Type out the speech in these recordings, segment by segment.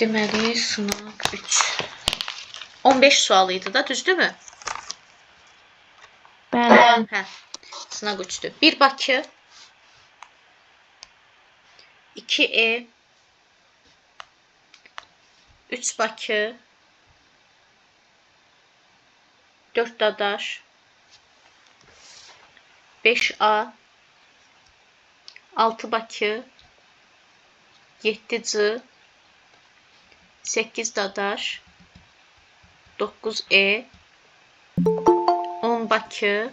Deməli, sınaq 3. 15 sual idi da, düzdürmü? Bəli. Hə, sınaq 3-dür. 1 Bakı, 2E, 3 Bakı, 4 Dadaş, 5A, 6 Bakı, 7 C, 8 Dadaş, 9E, 10 Bakı,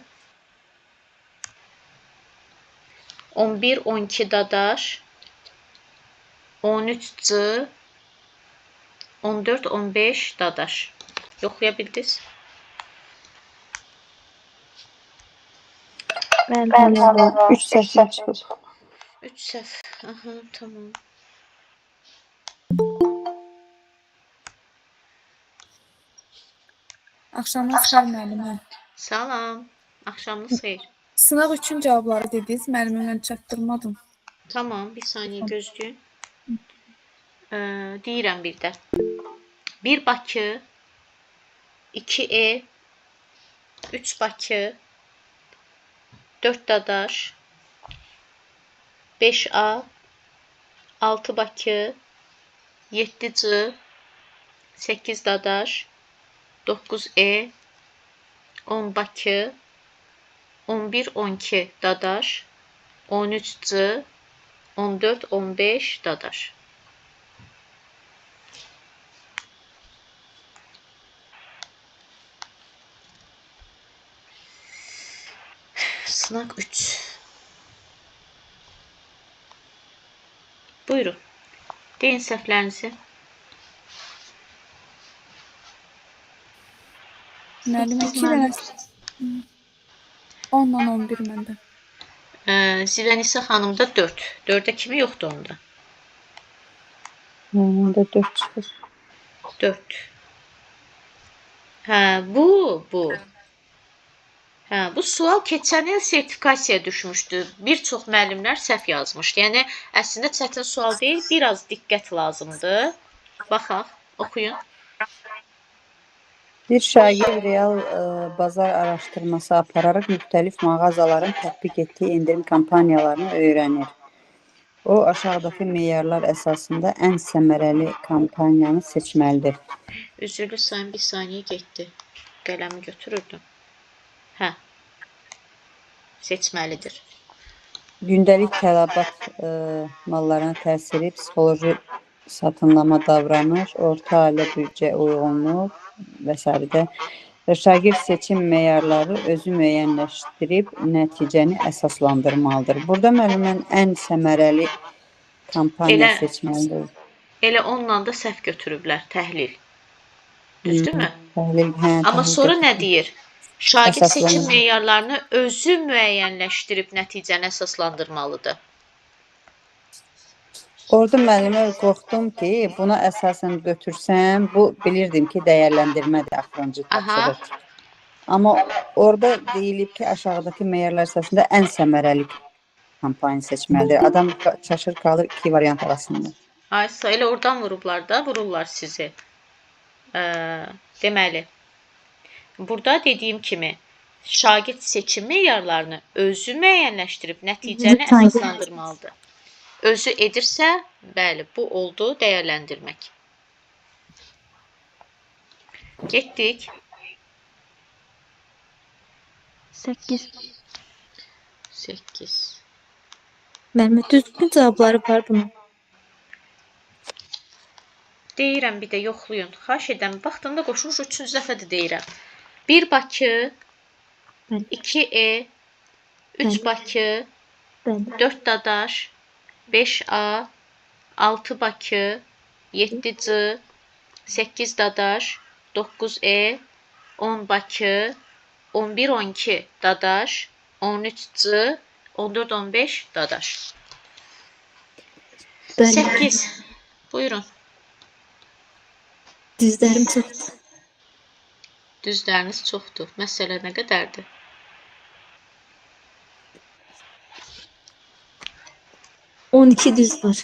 11-12 Dadaş, 13 C, 14-15 Dadaş. Yoxlayabildiniz? Bəli. 3 səhv çıxıb. 3 səhv. Aha, tamam. Axşamınız xeyir müəllimə. Salam. Axşamınız xeyir. Sınaq 3-ün cavabları dediniz. Müəllimə mən çatdırmadım. Tamam, bir saniye gözləyin. Deyirəm bir də. 1 Bakı, 2E, 3 Bakı, 4 Dadaş, 5A, 6 Bakı, 7 C, 8 Dadaş, 9E, 10 Bakı, 11-12 Dadaş, 13 C, 14-15 Dadaş. Sınaq 3. Buyurun. Deyin səhvlərinizi. Müəllimə 2 dənə 10-dan 11 məndə. Zilənisa xanımda 4. 4-də kimi yoxdur onda? Məndə 4 çıxır. 4. Hə, bu. Hə, bu sual keçən il sertifikasiyaya düşmüşdü. Bir çox müəllimlər səhv yazmışdı. Yəni əslində çətin sual deyil, biraz diqqət lazımdır. Baxaq, oxuyun. Bir şagird real bazar araşdırması apararaq müxtəlif mağazaların tətbiq etdiyi endirim kampaniyalarını öyrənir. O, aşağıdakı meyarlar əsasında ən səmərəli kampaniyanı seçməlidir. Üzrlü sayın bir saniyə getdi. Qələmi götürürdüm. Hə. Seçməlidir. Gündəlik tələbat mallarına təsiri, psixoloji satınlama davranış, orta ailə büdcə uyğunluq və s. Şagird seçim meyarları özü müəyyənləşdirib nəticəni əsaslandırmalıdır. Burada müəllimən ən səmərəli kampaniya seçməlidir. Elə onunla da səhv götürüblər, təhlil. Düzdürmü? Təhlil, Amma sonra nə deyir? Şagird seçim meyarlarını özü müəyyənləşdirib nəticəni əsaslandırmalıdır. Orada müəllimə qorxdum ki, buna əsasən götürsəm, bu bilirdim ki, dəyərləndirmədir axırıncı tapşırıq. Amma orada deyilib ki, aşağıdakı meyarlar əsasında ən səmərəli kampaniya seçməlidir. Adam çaşır qalır 2 variant arasında. Aysa elə oradan vurublar da, vururlar sizi. Deməli, burada dediyim kimi, şagird seçim meyarlarını özü müəyyənləşdirib nəticəni əsaslandırmalıdır. Özü edirsə, bəli, bu oldu dəyərləndirmək. Getdik. 8. 8. Müəllimə düzgün cavabları var bunun. Deyirəm bir də yoxlayın. Xahiş edirəm, vaxtında qoşulmuş 3-cü dəfədir deyirəm. 1 Bakı, 2E, 3 Bakı, 4 Dadaş, 5A, 6 Bakı, 7 C, 8 Dadaş, 9E, 10 Bakı, 11-12 Dadaş, 13 C, 14-15 Dadaş. 8. Buyurun. Düzlərim çoxdur. Düzləriniz çoxdur. Məsələ nə qədərdir? On iki düz var.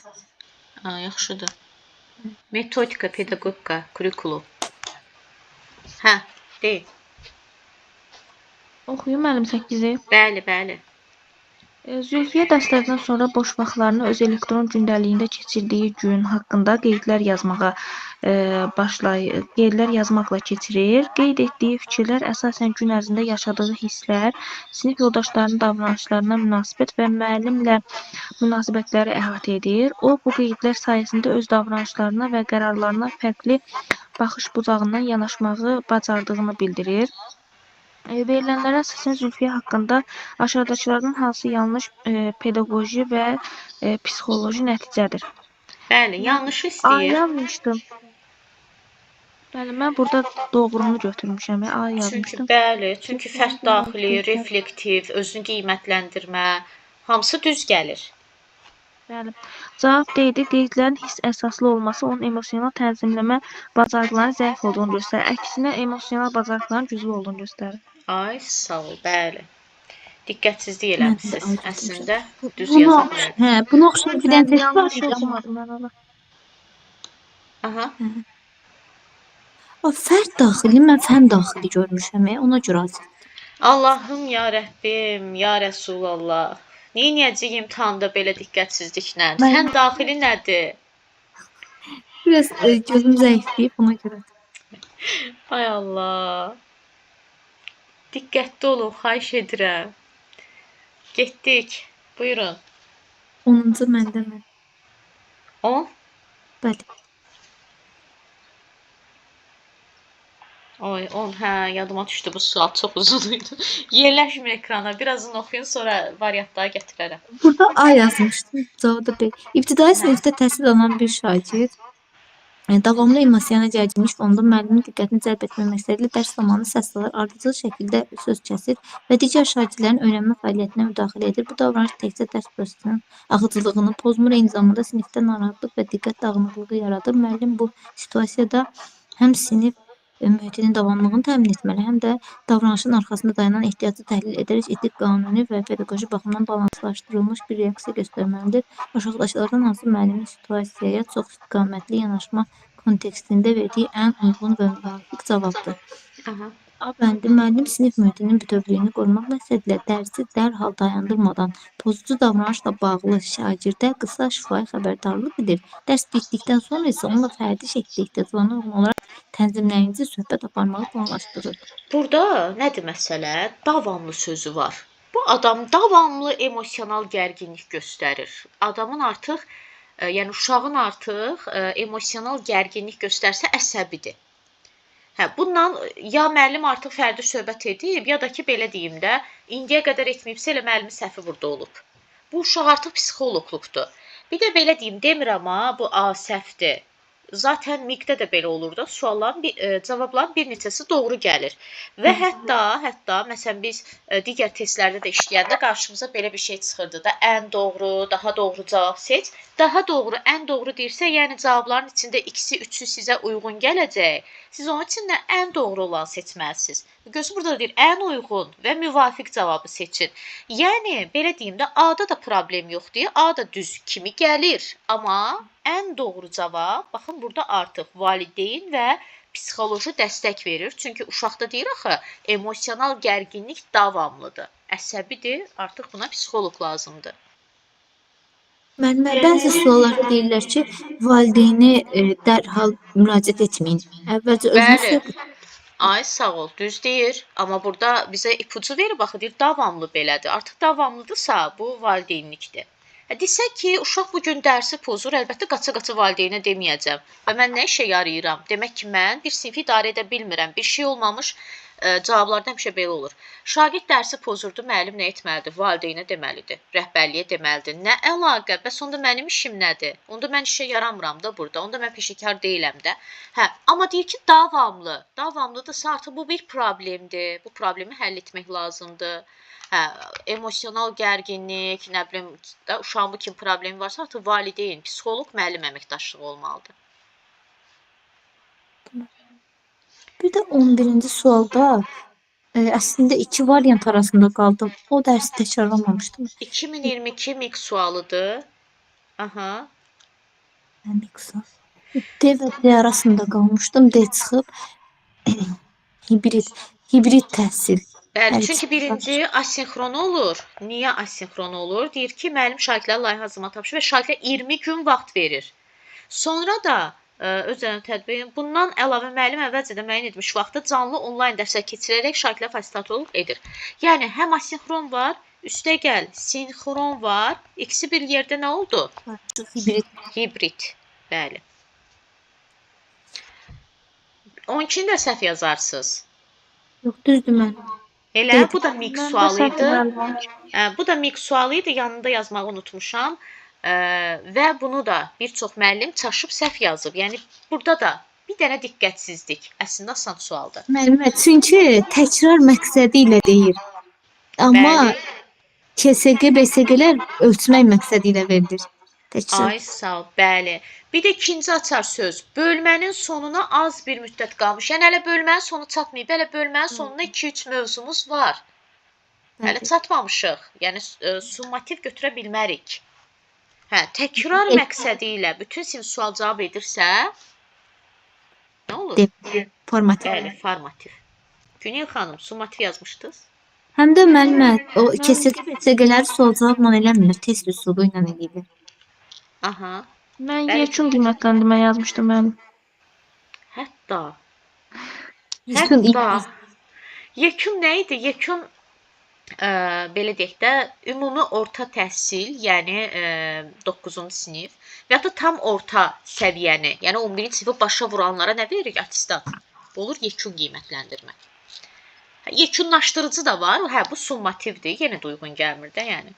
Yaxşıdır. Metodika, pedaqogika, kurikulum. Hə, deyil. Oxuyum müəllim 8-i. Bəli, bəli. Zülfiyə dərslərdən sonra boş vaxtlarını öz elektron gündəliyində keçirdiyi gün haqqında qeydlər yazmaqla keçirir. Qeyd etdiyi fikirlər əsasən gün ərzində yaşadığı hisslər, sinif yoldaşlarının davranışlarına münasibət və müəllimlə münasibətləri əhatə edir. O, bu qeydlər sayəsində öz davranışlarına və qərarlarına fərqli baxış bucağından yanaşmağı bacardığını bildirir. Verilənlərə əsasən Zülfiyə haqqında aşağıdakılardan hansı yanlış pedaqoji və psixoloji nəticədir? Bəli, yanlış A istəyir. yazmışdım. Bəli, mən burada doğrunu götürmüşəm. A yazmışdım. Çünki fərd daxili, reflektiv, özünü qiymətləndirmə, hamısı düz gəlir. Bəli. Cavab D-dir. Qeydlərin hiss əsaslı olması onun emosional tənzimləmə bacarıqlarının zəif olduğunu göstərir. Əksinə emosional bacarıqların güclü olduğunu göstərir. Ay, sağ ol, bəli. Diqqətsizlik Mən də eləmisiniz. aydın Əslində düz Buna yaza oxşar, bilərdim. buna oxşar bir dənə test var Yanlış idi, amma oxumadım mən onu. Aha. o fərd daxili, mən fən daxili görmüşəm, ona görə azdır. Allahım, ya Rəbbim, ya Rəsulallah. Neyniyəcəyik imtahanda belə diqqətsizliklə? Mən- Sən daxili nədir? Biraz gözüm zəifləyib, ona görə. Ay Allah. Diqqətli olun, xahiş edirəm. Getdik. Buyurun. 10-cu məndə mən. 10. Bəli. Oy, 10. Hə, yadıma düşdü bu sual çox uzun idi. Yerləşmə ekrana. Birazdan oxuyun, sonra variantları gətirərəm. Burada A yazmışdım, cavabı B. İbtidai sinifdə təhsil alan bir şagird davamlı emosional gərginlik fonunda müəllimin diqqətini cəlb etmək məqsədilə dərs zamanı səs salır, ardıcıl şəkildə söz kəsir və digər şagirdlərin öyrənmə fəaliyyətinə müdaxilə edir. Bu davranış təkcə dərs prosesinin axıcılığını pozmur, eyni zamanda sinifdə narahatlıq və diqqət dağınıqlığı yaradır. Müəllim bu situasiyada həm sinif mühitinin davamlılığını təmin etməli, həm də davranışın arxasında dayanan ehtiyacı təhlil edərək etik, qanuni və pedaqoji baxımdan balanslaşdırılmış bir reaksiya göstərməlidir. Aşağıdakılardan hansı müəllimin situasiyaya çox istiqamətli yanaşma kontekstində verdiyi ən uyğun və müvafiq cavabdır? Aha. A bəndi müəllim sinif mühitinin bütövlüyünü qorumaq məqsədilə dərsi dərhal dayandırmadan pozucu davranışla bağlı şagirdə qısa şifahi xəbərdarlıq edir. Dərs bitdikdən sonra isə onunla fərdi şəkildə ehtiyaclarına uyğun olaraq tənzimləyici söhbət aparmağı planlaşdırır. Burada nədir məsələ? Davamlı sözü var. Bu adam davamlı emosional gərginlik göstərir. Adamın artıq, yəni uşağın artıq emosional gərginlik göstərsə əsəbidir. Hə, bundan ya müəllim artıq fərdi söhbət edib, ya da ki, belə deyim də, indiyə qədər etməyibsə, elə müəllimin səhvi burada olub. Bu uşaq artıq psixoloqluqdur. Bir də belə deyim, demirəm ha, bu A səhvdir. Zaten MİQ-də də belə olur da, cavabların bir neçəsi doğru gəlir. Və hətta məsələn biz digər testlərdə də işləyəndə qarşımıza belə bir şey çıxırdı da, ən doğru, daha doğru cavab seç. Daha doğru, ən doğru deyirsə, yəni cavabların içində ikisi, üçü sizə uyğun gələcək. Siz onun üçün də ən doğru olanı seçməlisiniz. Gözü burada deyir, ən uyğun və müvafiq cavabı seçin. Yəni, belə deyim də, A-da da problem yoxdur. A da düz kimi gəlir. Amma ən doğru cavab, baxın, burada artıq valideyn və psixoloji dəstək verir. Çünki uşaqda deyir axı, emosional gərginlik davamlıdır. Əsəbidir, artıq buna psixoloq lazımdır. Müəllimə, bəzi suallarda deyirlər ki, valideyni dərhal müraciət etməyin. Əvvəlcə özünüz Bəli. söhbət. Ay, sağ ol, düz deyir. Amma burada bizə ipucu verir, baxı, deyir, davamlı belədir. Artıq davamlıdırsa, bu valideynlikdir. Desə ki, uşaq bugün dərsi pozur, əlbəttə qaça-qaça valideynə deməyəcəm. Və mən nə işə yarayıram? Demək ki, mən bir sinfi idarə edə bilmirəm. Bir şey olmamış, cavablarda həmişə belə olur. Şagird dərsi pozurdu, müəllim nə etməlidir? Valideynə deməlidir, rəhbərliyə deməlidir. Nə əlaqə? Bəs onda mənim işim nədir? Onda mən işə yaramıram da burada. Onda mən peşəkar deyiləm də. Hə, amma deyir ki, davamlı. Davamlıdırsa artıq bu bir problemdir. Bu problemi həll etmək lazımdır. Hə, emosional gərginlik, nə bilim, uşağın bu kimi problemi varsa, artıq valideyn, psixoloq, müəllim əməkdaşlığı olmalıdır. Bir də 11-ci sualda əslində iki variant arasında qaldım. O dərsi təkrarlamamışdım. 2022 MİQ sualıdır. Aha. Miksa. D və D arasında qalmışdım. D çıxıb hibrid təhsil. Bəli, Hər çünki ikisi birinci asinxron olur. Niyə asinxron olur? Deyir ki, müəllim şagirdlərə layihə hazırlamaq tapşırır və şagirdlər 20 gün vaxt verir. Sonra da özünün tədbirin bundan əlavə müəllim əvvəlcədən müəyyən etmiş vaxtda canlı onlayn dərslər keçirərək şagirdlər fasilitatorluq edir. Yəni həm asinxron var, üstəgəl sinxron var. İkisi bir yerdə nə oldu? hibrid. Hibrid. Bəli. 12-ni də səhv yazarsınız. Yox, düzdür müəllim. Elə, Dedi. bu da mix Məndə sualı səhv idi. müəllim. Bu da mix sualı idi, yanında yazmağı unutmuşam. Və bunu da bir çox müəllim çaşıb səhv yazıb. Yəni burada da bir dənə diqqətsizlik. Əslində asan sualdır. Müəllimə, çünki təkrar məqsədi ilə deyir. Amma Bəli. KSQ, BSQ-lər ölçmək məqsədi ilə verilir. Təkrar. Ay sağ ol, bəli. Bir də ikinci açar söz. Bölmənin sonuna az bir müddət qalmış. Yəni hələ bölmənin sonu çatmayıb. Hələ bölmənin sonuna 2-3 mövzumuz var. Hələ çatmamışıq. Yəni summativ götürə bilmərik. Hə, təkrar məqsədi ilə bütün sinif sual cavab edirsə, nə olur? Formativ. Bəli, formativ. Günel xanım, summativ yazmışdınız? Həm də müəllimə, o KSQ, BSQ-ləri sual-cavabla eləmirlər, test üsulu ilə eləyirlər. Aha. Mən Bəli. yekun qiymətləndirmə yazmışdım müəllim. Hətta. Yekun Hətta. Yekun nə idi? Yekun belə deyək də, ümumi orta təhsil, yəni 9-cu sinif və ya da tam orta səviyyəni, yəni 11-ci sinifi başa vuranlara nə veririk? Attestat. Olur yekun qiymətləndirmə. Yekunlaşdırıcı da var. Hə, bu summativdir. Yenə də uyğun gəlmir də, yəni.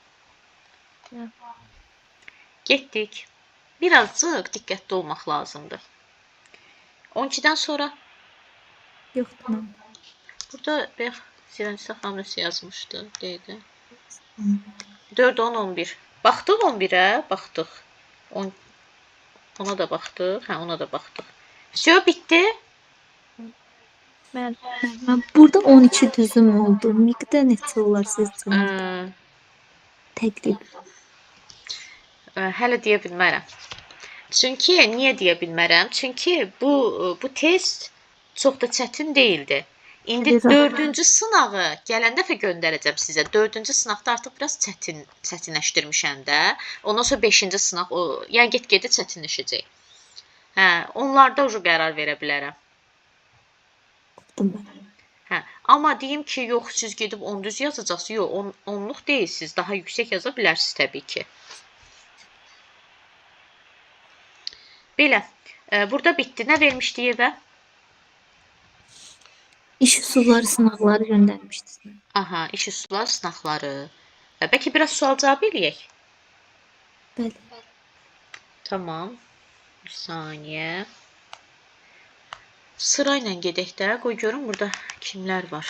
Getdik. Birazcıq diqqətli olmaq lazımdır. 12-dən sonra Yoxdur müəllim. burada bax Sirəncə xanım nəsə yazmışdı. Dəqiqə. 4, 10, 11. Baxdıq 11-ə? Baxdıq. 10-a da baxdıq. Hə, ona da baxdıq. Всё, bitdi. Müəllim. Burada 12 düzüm oldu. Miqdə neçə olar sizcə? Təqrib. Hələ deyə bilmərəm. Çünki niyə deyə bilmərəm? Çünki bu test çox da çətin deyildi. İndi Bilirəm. 4-cü sınağı gələn dəfə göndərəcəm sizə. 4-cü sınaqda artıq biraz çətinləşdirmişəm də. Ondan sonra 5-ci sınaq yəni get-gedə çətinləşəcək. Hə, onlarda ucu qərar verə bilərəm. Hə, amma deyim ki, yox, siz gedib 10 düz yazacaqsınız. Yox, 10-luq deyilsiniz. Daha yüksək yaza bilərsiniz təbii ki. Belə, burada bitdi. Nə vermişdik evə? İş üsulları sınaqları göndərmişdiniz. Aha, iş üsulları sınaqları. Bəlkə biraz sual cavab eləyək? Bəli. Tamam. Bir saniyə. Sırayla gedək də. Qoy görüm burada kimlər var.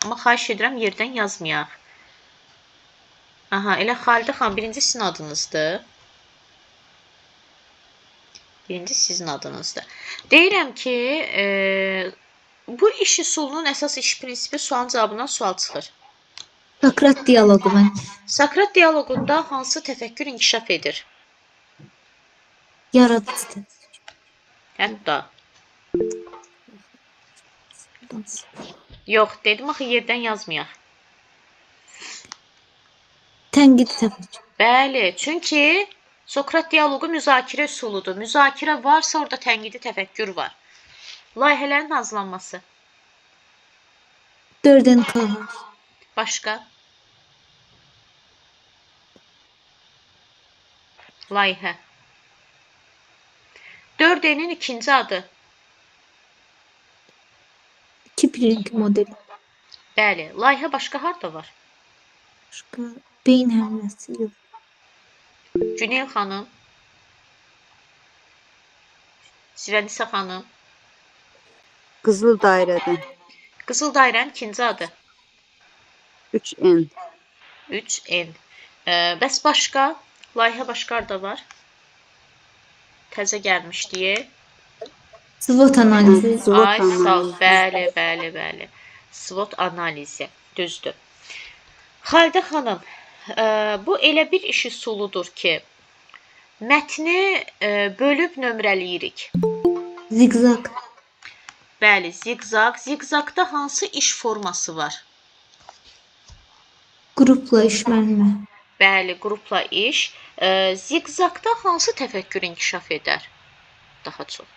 Amma xahiş edirəm yerdən yazmayaq. Aha, elə Xalidə xan birinci sizin adınızdır. Birinci sizin adınızdır. Deyirəm ki, bu iş üsulunun əsas iş prinsipi sualın cavabından sual çıxır. Sokrat dialoqu mən. Sokrat dialoqunda hansı təfəkkür inkişaf edir? Yaradıcı. Hətta. Yox, dedim axı yerdən yazmayaq. Tənqid təfəkkür. Bəli, çünki Sokrat dialoqu müzakirə üsuludur. Müzakirə varsa orada tənqidi təfəkkür var. Layihələrin hazırlanması. 4NK. Başqa? Layihə. 4N'in ikinci adı. 2 Pring modeli. Bəli, layihə başqa harda var? Başqa beyin həmləsi yox. Günel xanım. Sirənisə xanım. Qızıl dairədən. Qızıl dairənin ikinci adı. 3N. 3N. Bəs başqa? Layihə başqa harda var? Təzə gəlmişdi. SWOT analizi. SWOT Ay sağ ol. analizi. Bəli. SWOT analizi. Düzdür. Xalidə xanım, bu elə bir iş üsuludur ki, Mətni bölüb nömrələyirik. Zigzag. Bəli, ziqzaq. Ziqzaqda hansı iş forması var? Qrupla iş müəllimə. Bəli, qrupla iş. Ziqzaqda hansı təfəkkür inkişaf edər? Daha çox.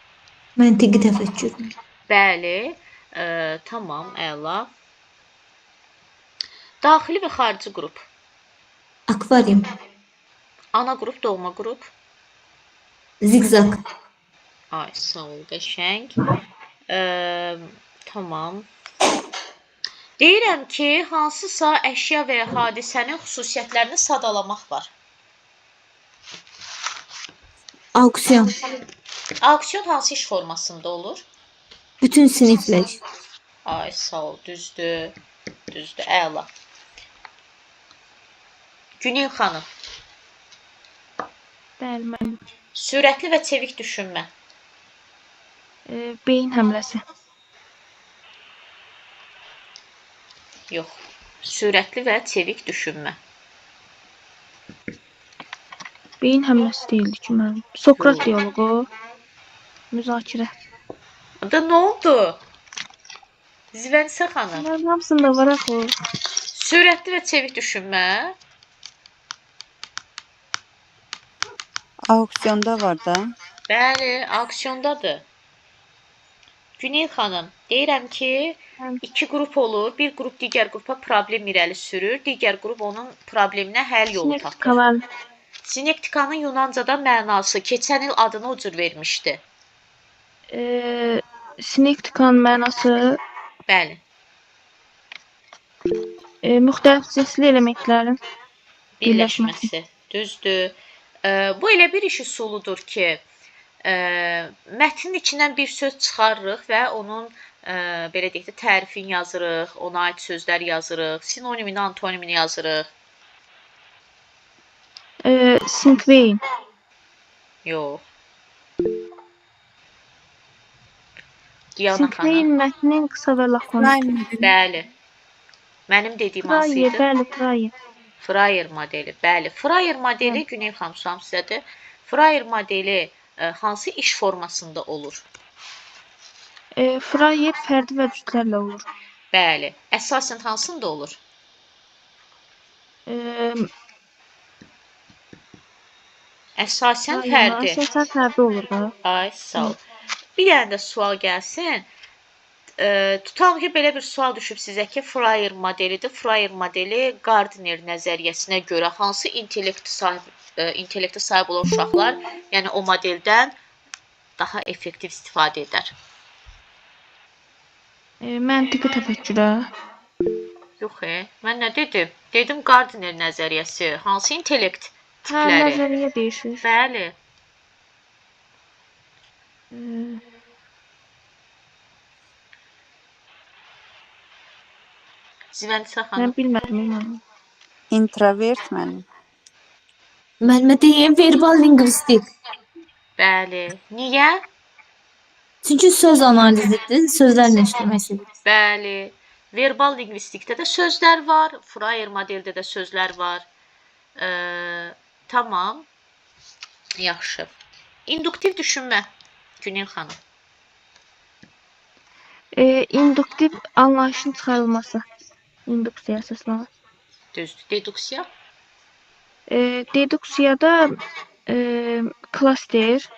Məntiqi təfəkkür. Bəli, tamam, əla. Daxili və xarici qrup. Akvarium. Ana qrup, doğma qrup. Zigzag. Ay, sağ ol, qəşəng. Tamam. Deyirəm ki, hansısa əşya və ya hadisənin xüsusiyyətlərini sadalamaq var. Auksiyon. Auksiyon hansı iş formasında olur? Bütün siniflə iş. Ay, sağ ol, düzdür. Düzdür, əla. Günel xanım, Bəli, müəllim. sürətli və çevik düşünmə. Beyin həmləsi. Yox, sürətli və çevik düşünmə. Beyin həmləsi deyildi ki, müəllim. Sokrat Yox. dialoqu. Müzakirə. Da nə oldu? Zivənsə xanım, Bunların hamısında var axı. sürətli və çevik düşünmə. Auksionda var da. Bəli, auksiondadır. Günel xanım, deyirəm ki, iki qrup olur. Bir qrup digər qrupa problem irəli sürür. Digər qrup onun probleminə həll yolu tapır. Sinektika. Sinektikanın Yunancada mənası keçən il adını o cür vermişdi. Sinektikanın mənası Bəli. müxtəlif cinsli elementlərin Birləşməsi. Düzdür. Bu elə bir iş üsuludur ki, mətnin içindən bir söz çıxarırıq və onun belə deyək də tərifini yazırıq, ona aid sözlər yazırıq, sinonimini, antonimini yazırıq. Sinkveyn. Yox. Diana Sinkveyn xanım. mətnin qısa və lakonik. Bəli. Mənim dediyim hansı Fraye, idi? bəli, fraye. Fryer modeli. Bəli. Fryer modeli Günel xanım suam sizədir. Fryer modeli hansı iş formasında olur? Fraye fərdi və cütlərlə olur. Bəli. Əsasən hansında olur? Əsasən fərdi. Əsasən fərdi olur da. Ay, sağ ol. Bir dənə də sual gəlsin. Tutalım ki, belə bir sual düşüb sizə ki, Fryer modelidir. Fryer modeli Gardner nəzəriyyəsinə görə hansı intellekti sahib olan uşaqlar, yəni o modeldən daha effektiv istifadə edər? Məntiqi təfəkkürə. Yox, mən nə dedim? Dedim Gardner nəzəriyyəsi. Hansı intellekt Hə, tipləri? nəzəriyyə deyişir. Bəli. Zivənsə Mən xanım. bilmədim. Introvert müəllim. Müəllimə deyim, verbal lingvistik. Bəli. Niyə? Çünki söz analizidir, sözlərlə işləməsidir. Bəli. Verbal lingvistikdə də sözlər var, Fryer modeldə də sözlər var. Tamam. Yaxşı. İnduktiv düşünmə, Günel xanım. İnduktiv anlayışın çıxarılması. İnduksiya əsaslanır. Düzdür. Deduksiya. Deduksiyada klaster.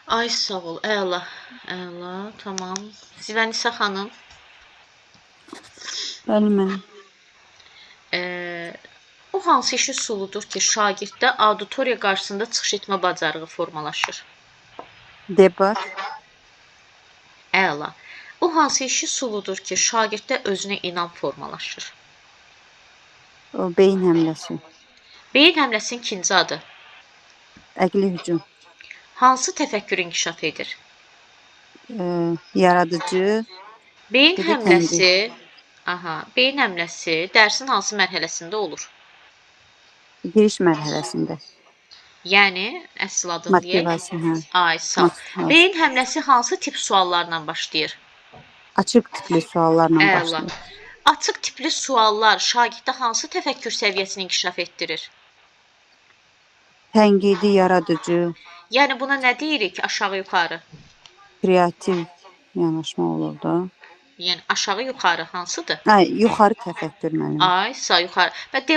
Ay, sağ ol. Əla. Əla. Tamam. Zivənisə xanım. Bəli müəllim. O hansı iş üsuludur ki, şagirddə auditoriya qarşısında çıxış etmə bacarığı formalaşır? Debat. Əla. O hansı iş üsuludur ki, şagirddə özünə inam formalaşır? O beyin həmləsi. Beyin həmləsinin ikinci adı. Əqli hücum. Hansı təfəkkür inkişaf edir? Yaradıcı. Beyin Bir də həmləsi, beyin həmləsi dərsin hansı mərhələsində olur? Giriş mərhələsində. Yəni, əsl adını deyək. Motivasiya, hə. Ay, sağ ol. Motivasiya. Beyin həmləsi hansı tip suallarla başlayır? Açıq tipli suallarla Əla. başlayır. Açıq tipli suallar şagirddə hansı təfəkkür səviyyəsini inkişaf etdirir? Tənqidi, yaradıcı, Yəni buna nə deyirik? Aşağı yuxarı. kreativ yanaşma olur da. Yəni aşağı yuxarı hansıdır? Yuxarı təfəkkür müəllim. Ay, sağ yuxarı. Və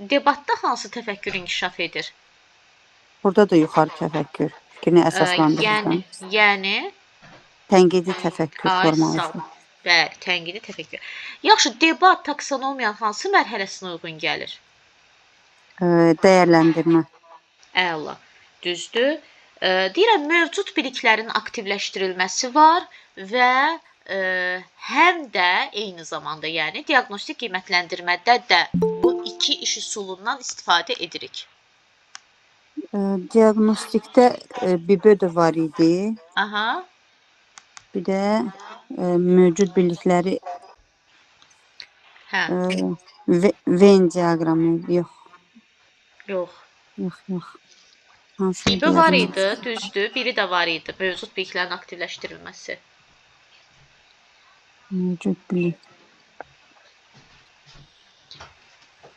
debatda hansı təfəkkür inkişaf edir? Burada da yuxarı təfəkkür fikrini əsaslandırırsan. Yəni Tənqidi təfəkkür ay, sağ. formalaşır. Bəli, tənqidi təfəkkür. Yaxşı, debat taksonomiyanın hansı mərhələsinə uyğun gəlir? Dəyərləndirmə. Əla. Düzdür. Deyirəm, mövcud biliklərin aktivləşdirilməsi var və həm də eyni zamanda, yəni diaqnostik qiymətləndirmədə də bu iki iş üsulundan istifadə edirik. Diaqnostikdə BİBÖ də var idi. Aha. Bir də mövcud bilikləri Hə. Venn diaqramı yox. Yox. Yox. Hansı BİBÖ var idi, düzdür. Biri də var idi. Mövcud biliklərin aktivləşdirilməsi. Mövcud bilik.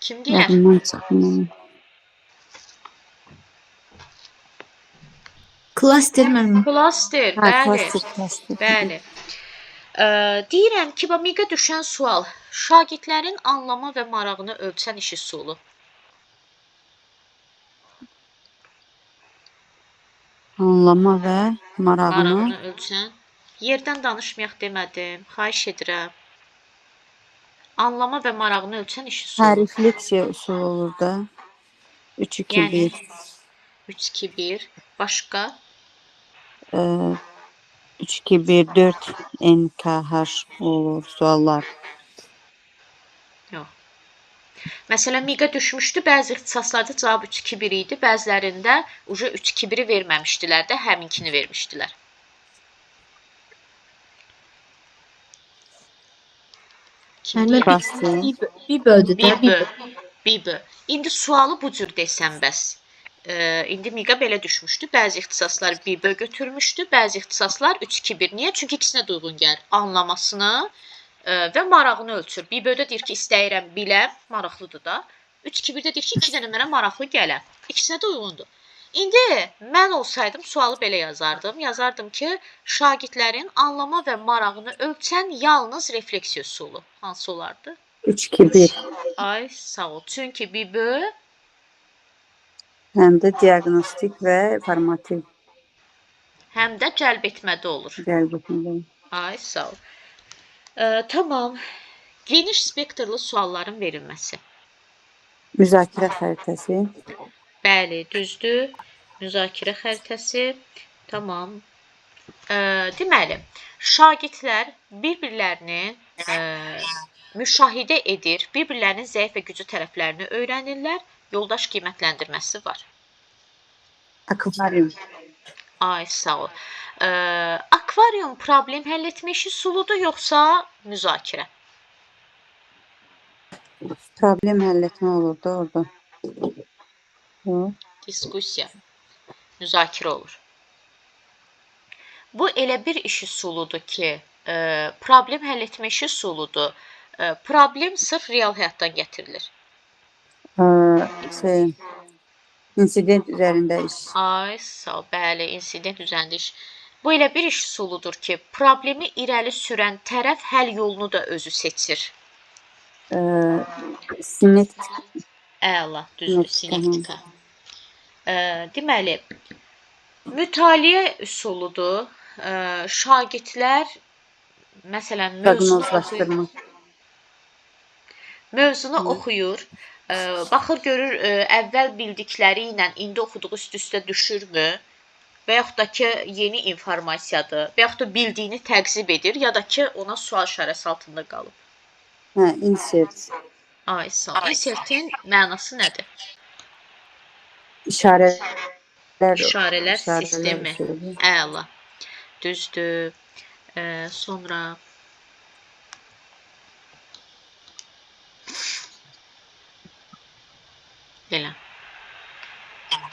Kim deyər? Yadımdan çıxmır. Klaster müəllim. Klaster, bəli. Klaster. Bəli. Deyirəm ki, miqə düşən sual. Şagirdlərin anlama və marağını ölçən iş üsulu. Anlama və marağını ölçən. Yerdən danışmayaq demədim. Xahiş edirəm. Anlama və marağını ölçən iş üsulu. Refleksiya üsulu olur da. 3-2-1. 3-2-1. Başqa? 3-2-1-4 NKH olur suallar. Yox. Məsələn, miqə düşmüşdü, bəzi ixtisaslarda cavab 3-2-1 idi, bəzilərində 3-2-1-i verməmişdilər də, həminkini vermişdilər. BİBÖ-dür də. BİBÖ. İndi sualı bu cür desəm bəs. İndi miqə belə düşmüşdü, bəzi ixtisaslar BİBÖ götürmüşdü, bəzi ixtisaslar 3-2-1. Niyə? Çünki ikisinə də uyğun gəlir. Anlamasını və marağını ölçür. BİBÖ-də deyir ki, istəyirəm, biləm, maraqlıdır da. 3-2-1-də deyir ki, 2 dənə mənə maraqlı gələm. İkisinə də uyğundur. İndi mən olsaydım sualı belə yazardım. Yazardım ki, şagirdlərin anlama və marağını ölçən yalnız refleksiya üsulu hansı olardı? 3-2-1. Ay, sağ ol. Çünki BİBÖ Həm də diaqnostik və formativ. Həm də cəlb etmədə olur. Cəlb etmədə. Ay, sağ ol. Tamam. Geniş spektrli sualların verilməsi. Müzakirə xəritəsi. Bəli, düzdür. Müzakirə xəritəsi. Tamam. Deməli, şagirdlər bir-birlərini müşahidə edir, bir-birlərinin zəif və güclü tərəflərini öyrənirlər. Yoldaş qiymətləndirməsi var. Akvarium. Ay, sağ ol. Akvarium problem həll etmə işi üsuludur, yoxsa müzakirə? Problem həll etmə olur da orada. Diskussiya. Müzakirə olur. Bu elə bir iş üsuludur ki, problem həll etmə iş üsuludur. Problem sırf real həyatdan gətirilir. İnsident üzərində iş. Ay, sağ ol. Bəli, insident üzərində iş. Bu elə bir iş üsuludur ki, problemi irəli sürən tərəf həll yolunu da özü seçir. Sinektika. Əla, düzdür, sinektika. Deməli, mütaliə üsuludur. Şagirdlər məsələn mövzunu oxuyur, baxır görür əvvəl bildikləri ilə indi oxuduğu üst-üstə düşürmü və yaxud da ki yeni informasiyadır və yaxud da bildiyini təqzib edir ya da ki ona sual işarəsi altında qalıb. Insert. Ay, sağ ol. Insertin mənası nədir? İşarələr sistemi. Əla. Düzdür. Sonra belə.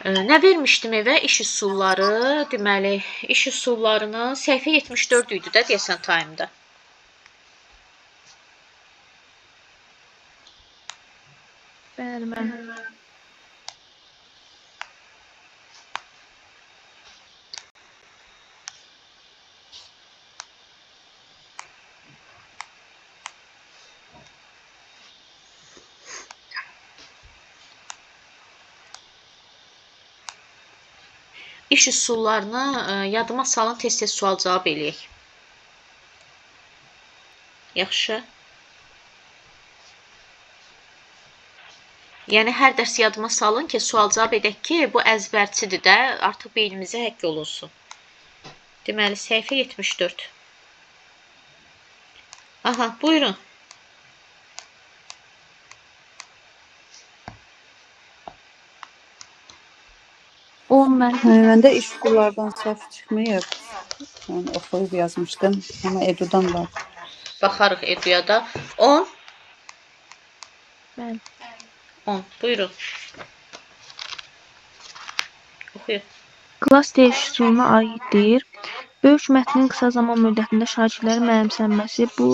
Nə vermişdim evə? İş üsulları. Deməli, iş üsullarını səhifə 74 idi də deyəsən time-da. Bəli, mən. İş üsullarını yadıma salın, tez-tez sual cavab eləyək. Yaxşı. Yəni hər dərs yadıma salın ki, sual cavab edək ki, bu əzbərçidir də, artıq beynimizə həkk olunsun. Deməli, səhifə 74. Aha, buyurun. Məndə iş qullardan səhv çıxmayıb. Mən oxuyub yazmışdım, amma Edudan var. Baxarıq Eduya da. 10. Bəli. 10. Buyurun. Oxuyun. Klass dəyiş üsuluna aiddir. Böyük mətnin qısa zaman müddətində şagirdlərin mənimsənməsi bu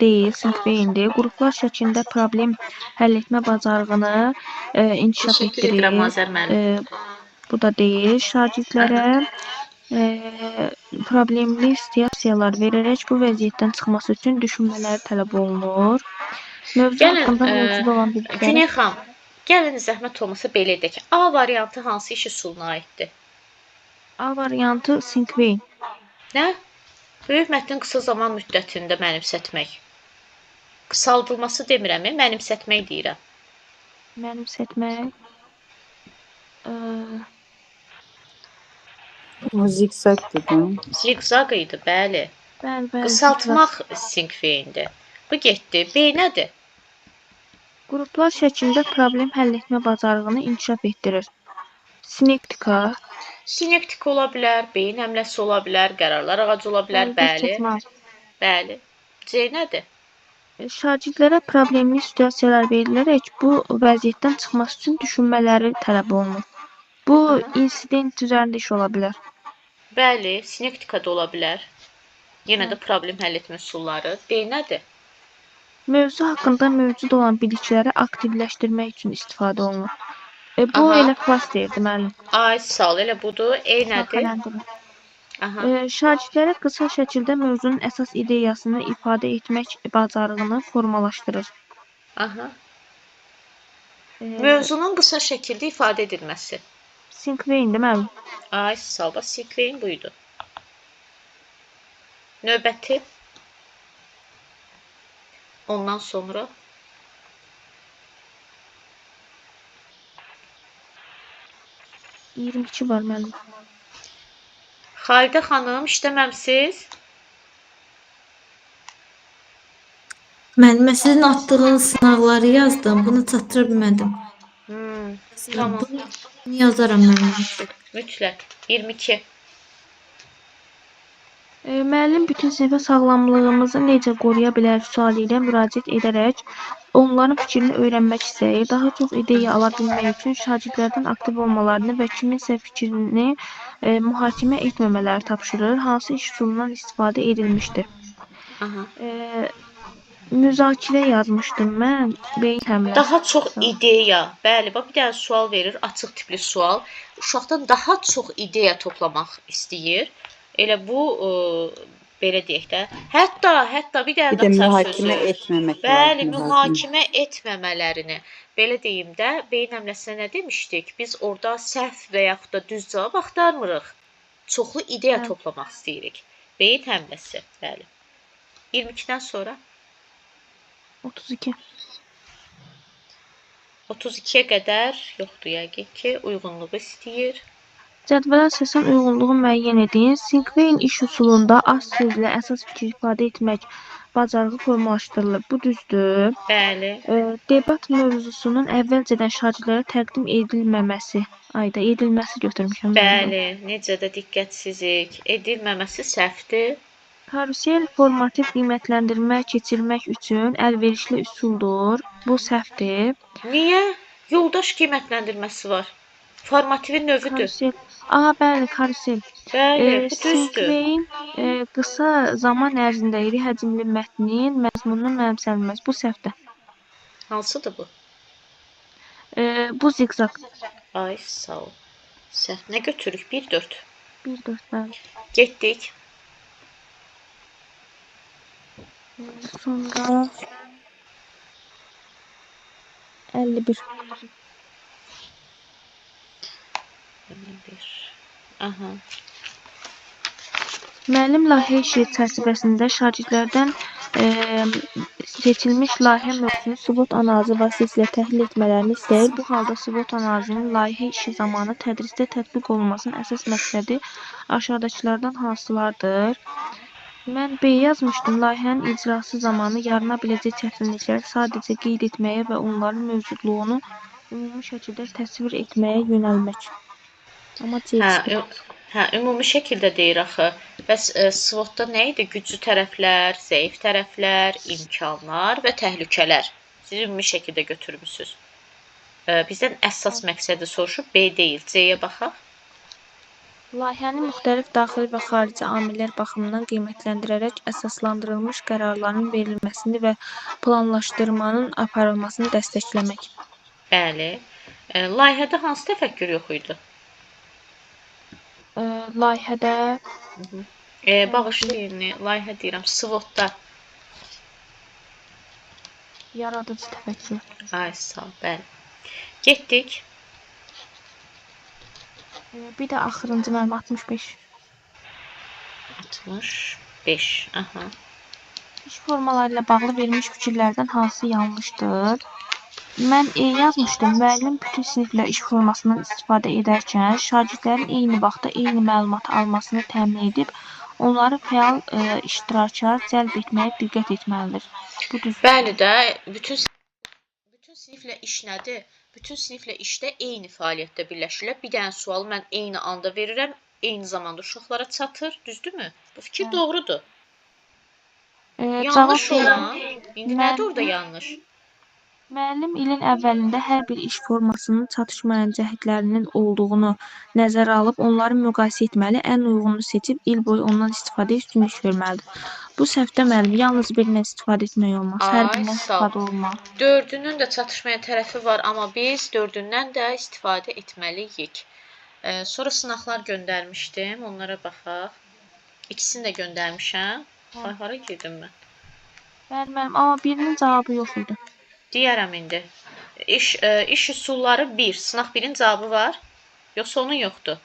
deyil, sinq-beyindir. Qruplar şəklində problem həll etmə bacarığını inkişaf Təşəkkür edirəm etdirir. Azər müəllim. Bu da deyil. Şagirdlərə problemli situasiyalar verərək bu vəziyyətdən çıxması üçün düşünmələri tələb olunur. Mövzu haqqında mövcud olan bilikləri... Güney xanım, gəlin zəhmət olmasa belə edək. A variantı hansı iş üsuluna aiddir? A variantı sinq-beyin. Nə? Böyük mətnin qısa zaman müddətində mənimsətmək. Qısaldılması demirəm, mənimsətmək deyirəm. Mənimsətmək. O zigzagdır da. Zigzag idi, bəli. Bəli. Qısaltmaq sinq-beyindir. Bu getdi. B nədir? Qruplar şəklində problem həll etmə bacarığını inkişaf etdirir. Sinektika. Sinektika ola bilər, beyin həmləsi ola bilər, qərarlar ağacı ola bilər, bəli. Bəli. C nədir? Şagirdlərə problemli situasiyalar verilərək bu vəziyyətdən çıxması üçün düşünmələri tələb olunur. Bu insident üzərində iş ola bilər. Bəli, sinektika da ola bilər. Yenə də problem həll etmə üsulları. D nədir? Mövzu haqqında mövcud olan bilikləri aktivləşdirmək üçün istifadə olunur. Bu Aha. elə klass deyirdi müəllim. Ay, sağ ol, elə budur. E nədir? Aha. Şagirdlərə qısa şəkildə mövzunun əsas ideyasını ifadə etmək bacarığını formalaşdırır. Aha. Mövzunun qısa şəkildə ifadə edilməsi. Sinq-beyindir müəllim. Ay, sağ ol, sinq-beyin buydu. Növbəti. Ondan sonra. Var müəllim. Xalidə xanım, işləməmisiz? Müəllimə, sizin atdığınız sınaqları yazdım. Bunu çatdıra bilmədim. Tamam. Bunu yazaram müəllimə. Mütləq. 22. Müəllim bütün sinifə sağlamlığımızı necə qoruya bilər sualı ilə müraciət edərək onların fikrini öyrənmək istəyir. Daha çox ideya ala bilmək üçün şagirdlərdən aktiv olmalarını və kiminsə fikrini mühakimə etməmələri tapşırır. Hansı iş üsulundan istifadə edilmişdir? Aha. Müzakirə yazmışdım mən. Beyin həmləsi. Daha çox ideya. Bəli, bax bir dənə sual verir, açıq tipli sual. Uşaqdan daha çox ideya toplamaq istəyir. Elə bu belə deyək də. Hətta bir dənə də mühakimə etməmək. Bəli, mühakimə etməmələrini. Belə deyim də, beyin həmləsinə nə demişdik? Biz orada səhv və yaxud da düz cavab axtarmırıq. Çoxlu ideya toplamaq istəyirik. Beyin həmləsi, bəli. 22-dən sonra 32. 32-yə qədər yoxdur yəqin ki, uyğunluğu istəyir. Cədvələ əsasən uyğunluğu müəyyən edin. Sinq-beyin iş üsulunda az sözlə əsas fikir ifadə etmək bacarığı formalaşdırılır. Bu düzdür. Bəli. Debat mövzusunun əvvəlcədən şagirdlərə təqdim edilməməsi. Ayda edilməsi götürmüşəm. Bəli, necə də diqqətsizlik. Edilməməsi səhvdir. Karusel formativ qiymətləndirmə keçirmək üçün əlverişli üsuldur. Bu səhvdir. Niyə? Yoldaş qiymətləndirməsi var. Formativin növüdür. Karusel. Bəli, karusel. Bəli, bu düzdür. Sinq-beyin qısa zaman ərzində iri həcmli mətnin məzmununun mənimsənilməsi. Bu səhvdir. Hansıdır bu? Bu zigzag. Ay, sağ ol. Səhv. Nə götürürük? 1-4. 1-4, bəli. Getdik. Sonra 51. 51. Aha. Müəllim layihə işi çərçivəsində şagirdlərdən seçilmiş layihə mövzusunu SWOT analizi vasitəsilə təhlil etmələrini istəyir. Bu halda SWOT analizinin layihə işi zamanı tədrisdə tətbiq olunmasının əsas məqsədi aşağıdakılardan hansılardır? Mən B yazmışdım. Layihənin icrası zamanı yarana biləcək çətinlikləri sadəcə qeyd etməyə və onların mövcudluğunu ümumi şəkildə təsvir etməyə yönəlmək. Amma C çıxır. Ümumi şəkildə deyir axı. Bəs SWOT-da nə idi? Güclü tərəflər, zəif tərəflər, imkanlar və təhlükələr. Siz ümumi şəkildə götürmüsünüz. Bizdən əsas məqsədi soruşur, B deyil. C-yə baxaq. Layihənin müxtəlif daxili və xarici amillər baxımından qiymətləndirərək əsaslandırılmış qərarların verilməsini və planlaşdırmanın aparılmasını dəstəkləmək. Bəli. Layihədə hansı təfəkkür yox idi? Layihədə Bağışlayın, layihə deyirəm, SWOT-da. yaradıcı təfəkkür. Ay, sağ ol, bəli. Getdik. Bir də axırıncı mənim 65. 65. Aha. İş formaları ilə bağlı verilmiş fikirlərdən hansı yanlışdır? Mən yazmışdım. Müəllim bütün siniflə iş formasından istifadə edərkən şagirdlərin eyni vaxtda eyni məlumat almasını təmin edib, onları fəal iştiraka cəlb etməyə diqqət etməlidir. Bu düzdür. Bəli də, bütün siniflə iş nədir? Bütün siniflə işdə eyni fəaliyyətdə birləşirlər. Bir dənə sualı mən eyni anda verirəm, eyni zamanda uşaqlara çatır, düzdürmü? Bu fikir doğrudur. Yanlış olan, indi nədir orada yanlış? Müəllim ilin əvvəlində hər bir iş formasının çatışmayan cəhətlərinin olduğunu nəzərə alıb, onları müqayisə etməli, ən uyğununu seçib il boyu ondan istifadəyə üstünlük verməlidir. Bu səhvdə müəllim yalnız birindən istifadə etmək olmaz, hər birindən istifadə olmalı. Dördünün də çatışmayan tərəfi var, amma biz dördündən də istifadə etməliyik. Sonra sınaqlar göndərmişdim, onlara baxaq. İkisini də göndərmişəm. Ay, hara girdim mən? Bəli, müəllim, amma birinin cavabı yox idi. Deyərəm indi. İş üsulları 1. Sınaq 1-in cavabı var. Yoxsa onun yoxdur?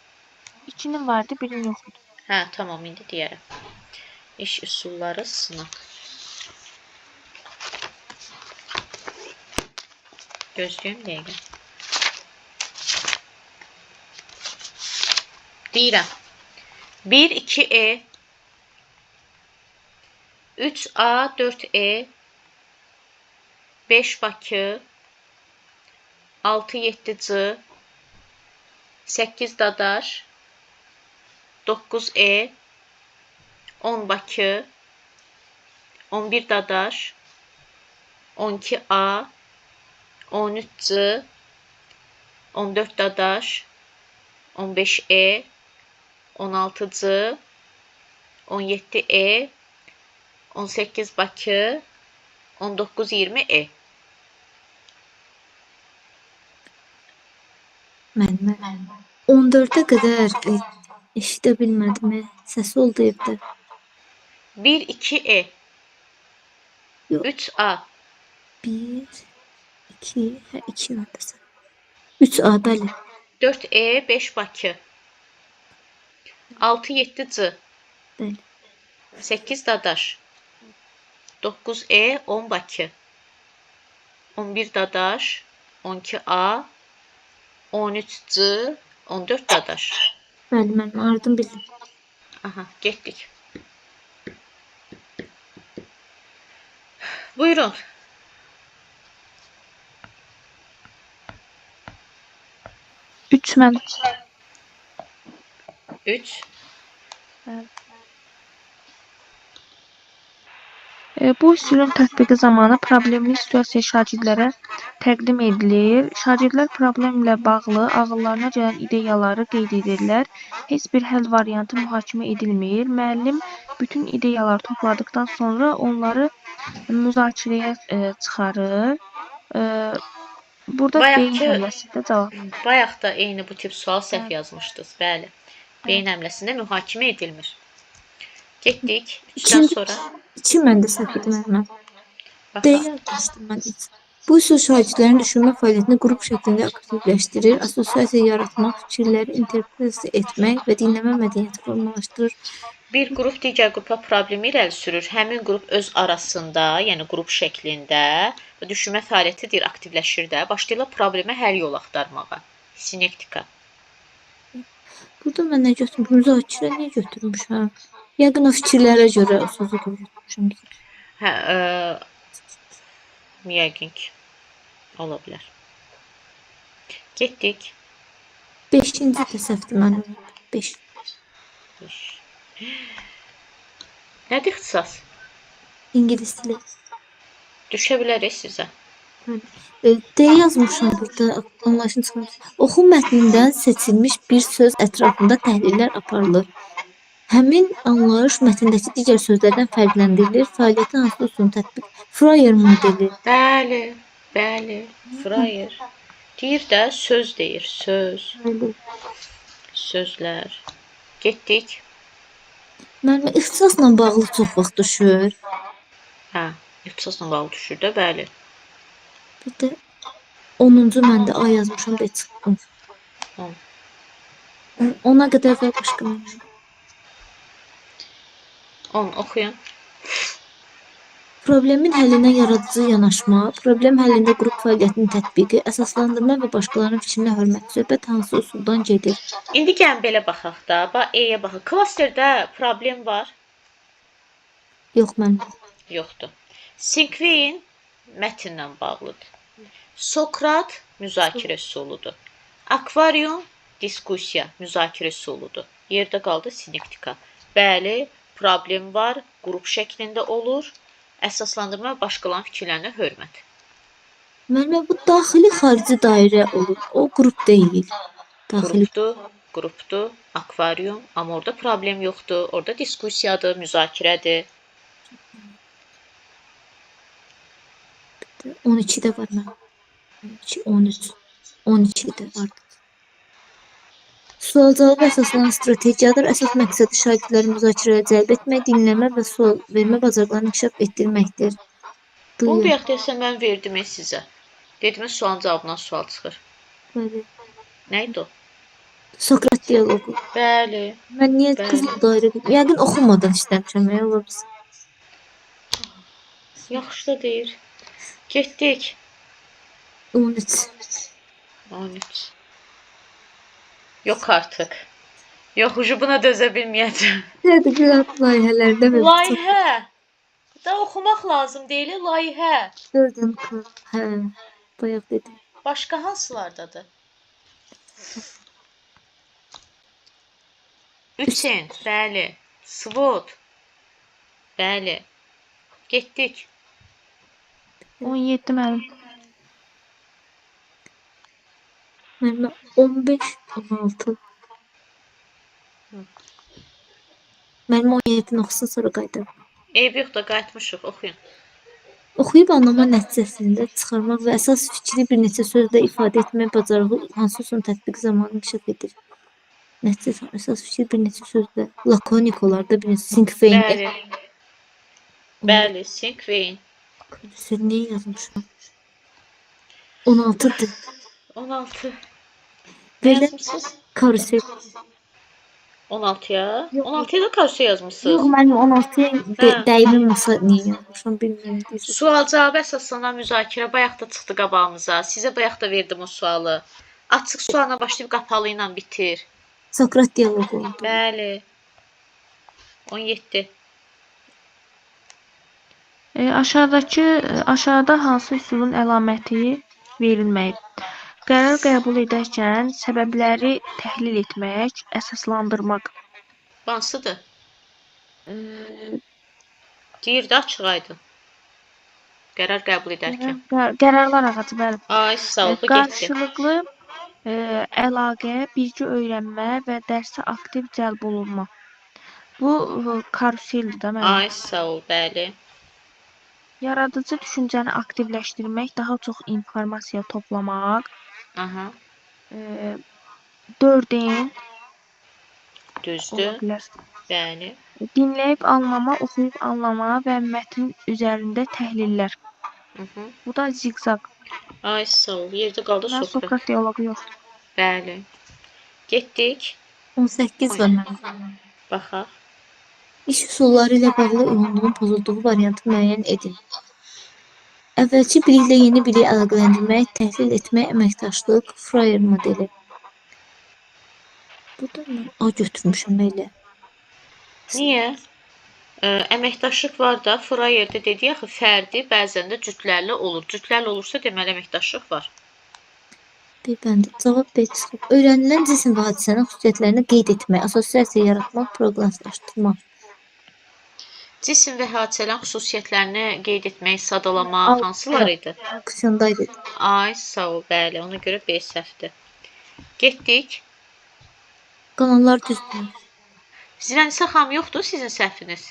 2-nin vardı, 1-in yox idi. Hə, tamam, indi deyərəm. İş üsulları sınaq. Gözləyim dəqiqə. Deyirəm. 1, 2E 3A, 4E 5 Bakı 6, 7C 8 Dadaş 9E 10 Bakı 11 Dadaş 12A 13C 14 Dadaş 15E 16C 17E 18 Bakı 19-20E. Mən 14-ə qədər eşidə bilmədim. Səs oldu evdə. 1, 2E. Yox. 3A. 1, 2, 2 nədirsə. 3A, bəli. 4E, 5 Bakı. 6, 7C. Bəli. 8 Dadaş. 9E, 10 Bakı. 11 Dadaş. 12A. 13C. 14 Dadaş. Bəli, mən aradım bildim. Aha, getdik. Buyurun. Üç mən. 3. Bu üsulun tətbiqi zamanı problemli situasiya şagirdlərə təqdim edilir. Şagirdlər problemlə bağlı ağıllarına gələn ideyaları qeyd edirlər. Heç bir həll variantı mühakimə edilmir. Müəllim bütün ideyaları topladıqdan sonra onları müzakirəyə çıxarır. Burada beyin həmləsində cavab. Bayaq da eyni bu tip sual səhv yazmışdınız. Bəli. Beyin həmləsində mühakimə edilmir. Getdik. 3-dən sonra. 2 məndə səhv etməyəm. D yazmışdım mən. Bu üsul şagirdlərin düşünmə fəaliyyətini qrup şəklində aktivləşdirir, assosiasiya yaratmaq, fikirləri interpretasiya etmək və dinləmə mədəniyyəti formalaşdırır. Bir qrup digər qrupa problemi irəli sürür. Həmin qrup öz arasında, yəni qrup şəklində düşünmə fəaliyyəti deyir, aktivləşir də, başlayırlar problemə həll yolu axtarmağa. Sinektika. Burada mən nə götürmüşəm? Müzakirə niyə götürmüşəm? Yəqin o fikirlərə görə o sözü götürmüşəm. Hə, yəqin ki, ola bilər. Getdik. 5-ci də səhvdir mənim. 5. Nədir ixtisas? İngilis dili. Düşə bilərik sizə. D yazmışam burada, anlayışını çıxarmışam. Oxu mətnindən seçilmiş bir söz ətrafında təhlillər aparılır. Həmin anlayış mətndəki digər sözlərdən fərqləndirilir. Fəaliyyətin hansı üsulunu tətbiq? Freyer modeli. Bəli, bəli. Freyer. Deyir də, söz deyir, söz. Bəli. Sözlər. Getdik. Müəllimə ixtisasla bağlı çox vaxt düşür. Hə, ixtisasla bağlı düşür də, bəli. Bir də 10-cu məndə A yazmışam da çıxdım. 10-a qədər və başqa mənim. 10 oxuyun. Problemin həllinə yaradıcı yanaşma, problem həllində qrup fəaliyyətinin tətbiqi, əsaslandırma və başqalarının fikrinə hörmət. Söhbət hansı üsuldan gedir? İndi gəlin belə baxaq da. Bax, E-yə baxaq. Klasterdə problem var? Yox, mənim. Yoxdur. Sinkvein mətnlə bağlıdır. Sokrat müzakirə üsuludur. Akvarium diskussiya, müzakirə üsuludur. Yerdə qaldı sinektika. Bəli, problem var, qrup şəklində olur. Əsaslandırma və başqalarının fikirlərinə hörmət. Müəllimə, bu daxili xarici dairə olur. O qrup deyil. Daxili. Qrupdur, akvarium, amma orada problem yoxdur. Orada diskussiyadır, müzakirədir. 12-də var mənim. 12, 13, 12-də var. Sual-cavab əsaslanan strategiyadır. Əsas məqsədi şagirdləri müzakirəyə cəlb etmək, dinləmə və sual vermə bacarıqlarını inkişaf etdirməkdir. Bunu bayaq deyəsən mən verdim sizə. Dedim, sualın cavabından sual çıxır. Bəli. Nə idi o? Sokrat dialoqu. Bəli. Mən niyə qızıl dairə bilmirəm? Yəqin oxumadan işləmişəm, ola bilsin. Yaxşı da deyir. Getdik. 13. 13. Yox artıq. Yox, ucu buna dözə bilməyəcəm. Tədqiqat layihələrdə və Layihə. Da oxumaq lazım deyil, layihə. 4 hə, bayaq dedim. Başqa hansılardadır? Üçün, bəli. Svot. Bəli. Getdik. 17 mənim. Mənim 15, 16. Mənim 17-ni oxusun, sonra qayıdır. Eyb yox da qayıtmışıq, oxuyun. Oxuyub anlama nəticəsində çıxarmaq və əsas fikri bir neçə sözlə ifadə etmək bacarığı hansı üsulun tətbiqi zamanı inkişaf edir? Nəticə əsas fikir bir neçə sözlə lakonik olar da bir neçə sinkvein. Bəli. Bəli, sinkvein. Sən niyə yazmışam? 16-dır. 16. Belə Yazmışsınız? karusel. 16-ya? 16-ya da karusel yazmışsınız. Yox, mənim 16-ya dəyimi masa niyə yazmışam bilmirəm. Sual-cavab əsaslanan müzakirə bayaq da çıxdı qabağımıza. Sizə bayaq da verdim o sualı. Açıq sualla başlayıb qapalı ilə bitir. Sokrat dialoqu oldu. Bəli. 17. Aşağıda hansı üsulun əlaməti verilməyib? Qərar qəbul edərkən səbəbləri təhlil etmək, əsaslandırmaq. Hansıdır? Deyir də açıq aydın. Qərar qəbul edərkən. Qərarlar ağacı, bəli. Ay, sağ ol, getdi. Qarşılıqlı əlaqə, bilgi öyrənmə və dərsə aktiv cəlb olunma. Bu karuseldir də mənim. Ay, sağ ol, bəli. Yaradıcı düşüncəni aktivləşdirmək, daha çox informasiya toplamaq. Aha. 4-in Düzdür. Bəli. Dinləyib anlama, oxuyub anlama və mətn üzərində təhlillər. Bu da ziqzaq. Ay sağ ol. Yerdə qaldı Deməli, Sokrat. Sokrat dialoqu yoxdur. Bəli. Getdik. 18 var mənim. Baxaq. İş üsulları ilə bağlı uyğunluğun pozulduğu variantı müəyyən edin. Əvvəlki biliklə yeni biliyi əlaqələndirmək, təhlil etmək, əməkdaşlıq, Fryer modeli. Burada mən A götürmüşəm elə. Niyə? Əməkdaşlıq var da, Freyerdə dedi axı fərdi bəzən də cütlərlə olur. Cütlərlə olursa deməli əməkdaşlıq var. Bir bəndə cavab B çıxıb. Öyrənilən cisim və hadisənin xüsusiyyətlərini qeyd etmək, assosiasiya yaratmaq, proqnozlaşdırmaq. Cisim və hadisələrin xüsusiyyətlərini qeyd etmək, sadalamaq hansılar idi? Aksiyondaydı. Ay sağ ol, bəli. Ona görə B səhvdir. Getdik. Qanallar düzdür. Zirənisa xanım yoxdur sizin səhviniz?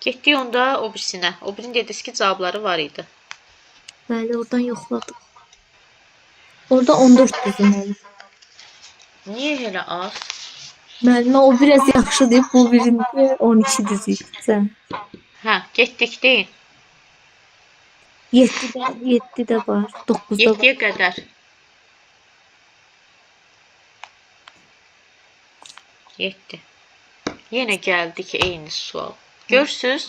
Getdik onda o birisinə. O birinin dediniz ki, cavabları var idi. Bəli, oradan yoxladım. Orada 14 düzdür müəllim. Niyə elə az? Müəllimə o biraz yaxşı deyib, bu birində 12 düz idi. Sən. Hə, getdik deyin. 7 də var, 9 da var. 7-yə qədər. 7. Yenə gəldik eyni sual. Görürsüz,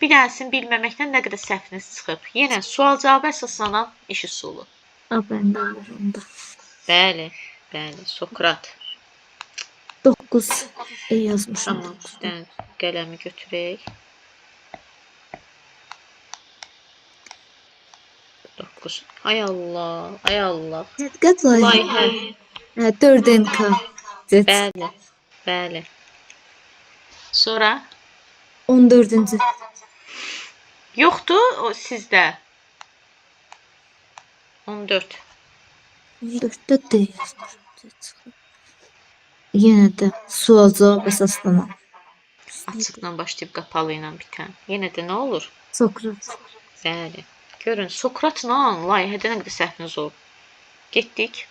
bir dənəsini bilməməkdən nə qədər səhviniz çıxıb. Yenə sual-cavab əsaslanan iş üsulu. A, bəndə olur onda. Bəli, bəli, Sokrat. 9 yazmışam. Tamam, sən qələmi götürək. 9. Ay Allah, ay Allah. Tədqiqat layihə. Layihə. 4 NK. Bəli, bəli. Sonra 14-cü. yoxdur o sizdə. 14. 14-də D yazmışam. Yenə də sual-cavab əsaslanan. Açıqla başlayıb qapalı ilə bitən. Yenə də nə olur? Sokrat. Bəli. Görün, Sokratla layihədə nə qədər səhviniz olub. Getdik.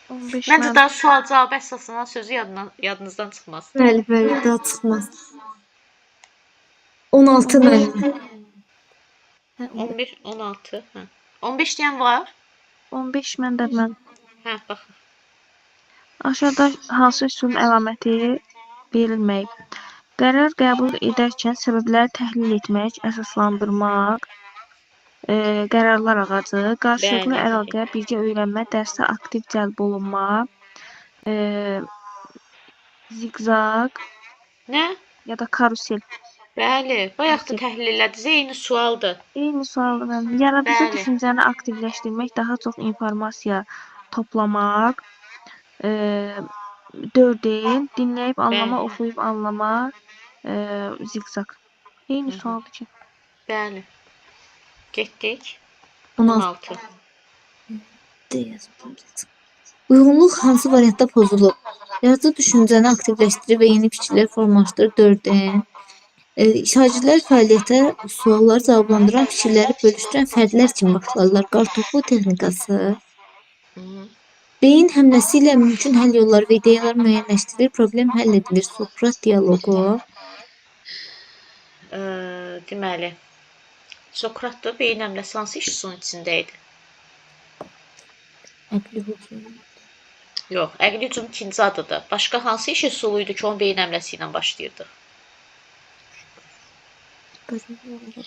15 Məncə mən daha sual-cavab əsaslanan sözü yadınızdan çıxmaz. Bəli, bəli, daha çıxmaz. 16 müəllim. 11, 16. Hə. 15 deyən var? 15 məndə mən. Hə, baxın. Aşağıda hansı üsulun əlaməti verilməyib? Qərar qəbul edərkən səbəbləri təhlil etmək, əsaslandırmaq, qərarlar ağacı, qarşılıqlı Bəli. əlaqə, birgə öyrənmə, dərsdə aktiv cəlb olunma, ziqzaq Nə? ya da karusel. Bəli. Bayaq da təhlil elədiniz. Eyni sualdır. Eyni sualdır. Yaradıcı Bəli. düşüncəni aktivləşdirmək, daha çox informasiya toplamaq, 4 dinləyib anlama, Bəli. oxuyub anlama, ziqzaq. Eyni sualdır ki. Bəli. Getdik. 16 16. D yazmışam. Uyğunluq hansı variantda pozulub? Yaradıcı düşüncəni aktivləşdirir və yeni fikirlər formalaşdırır 4D. Şagirdlər fəaliyyətə sualları cavablandıran, fikirləri bölüşdürən fərdlər kimi başlarlar. Qartopu texnikası. Hı. Beyin həmləsi ilə mümkün həll yolları və ideyalar müəyyənləşdirilir, problem həll edilir. Sokrat dialoqu. Deməli, Sokratda beyin əmləsi hansı iş üsulunun içində idi? Əqli hücum. Yox, əqli hücum ikinci adıdır. Başqa hansı iş üsulu idi ki, onun beyin əmləsi ilə başlayırdıq?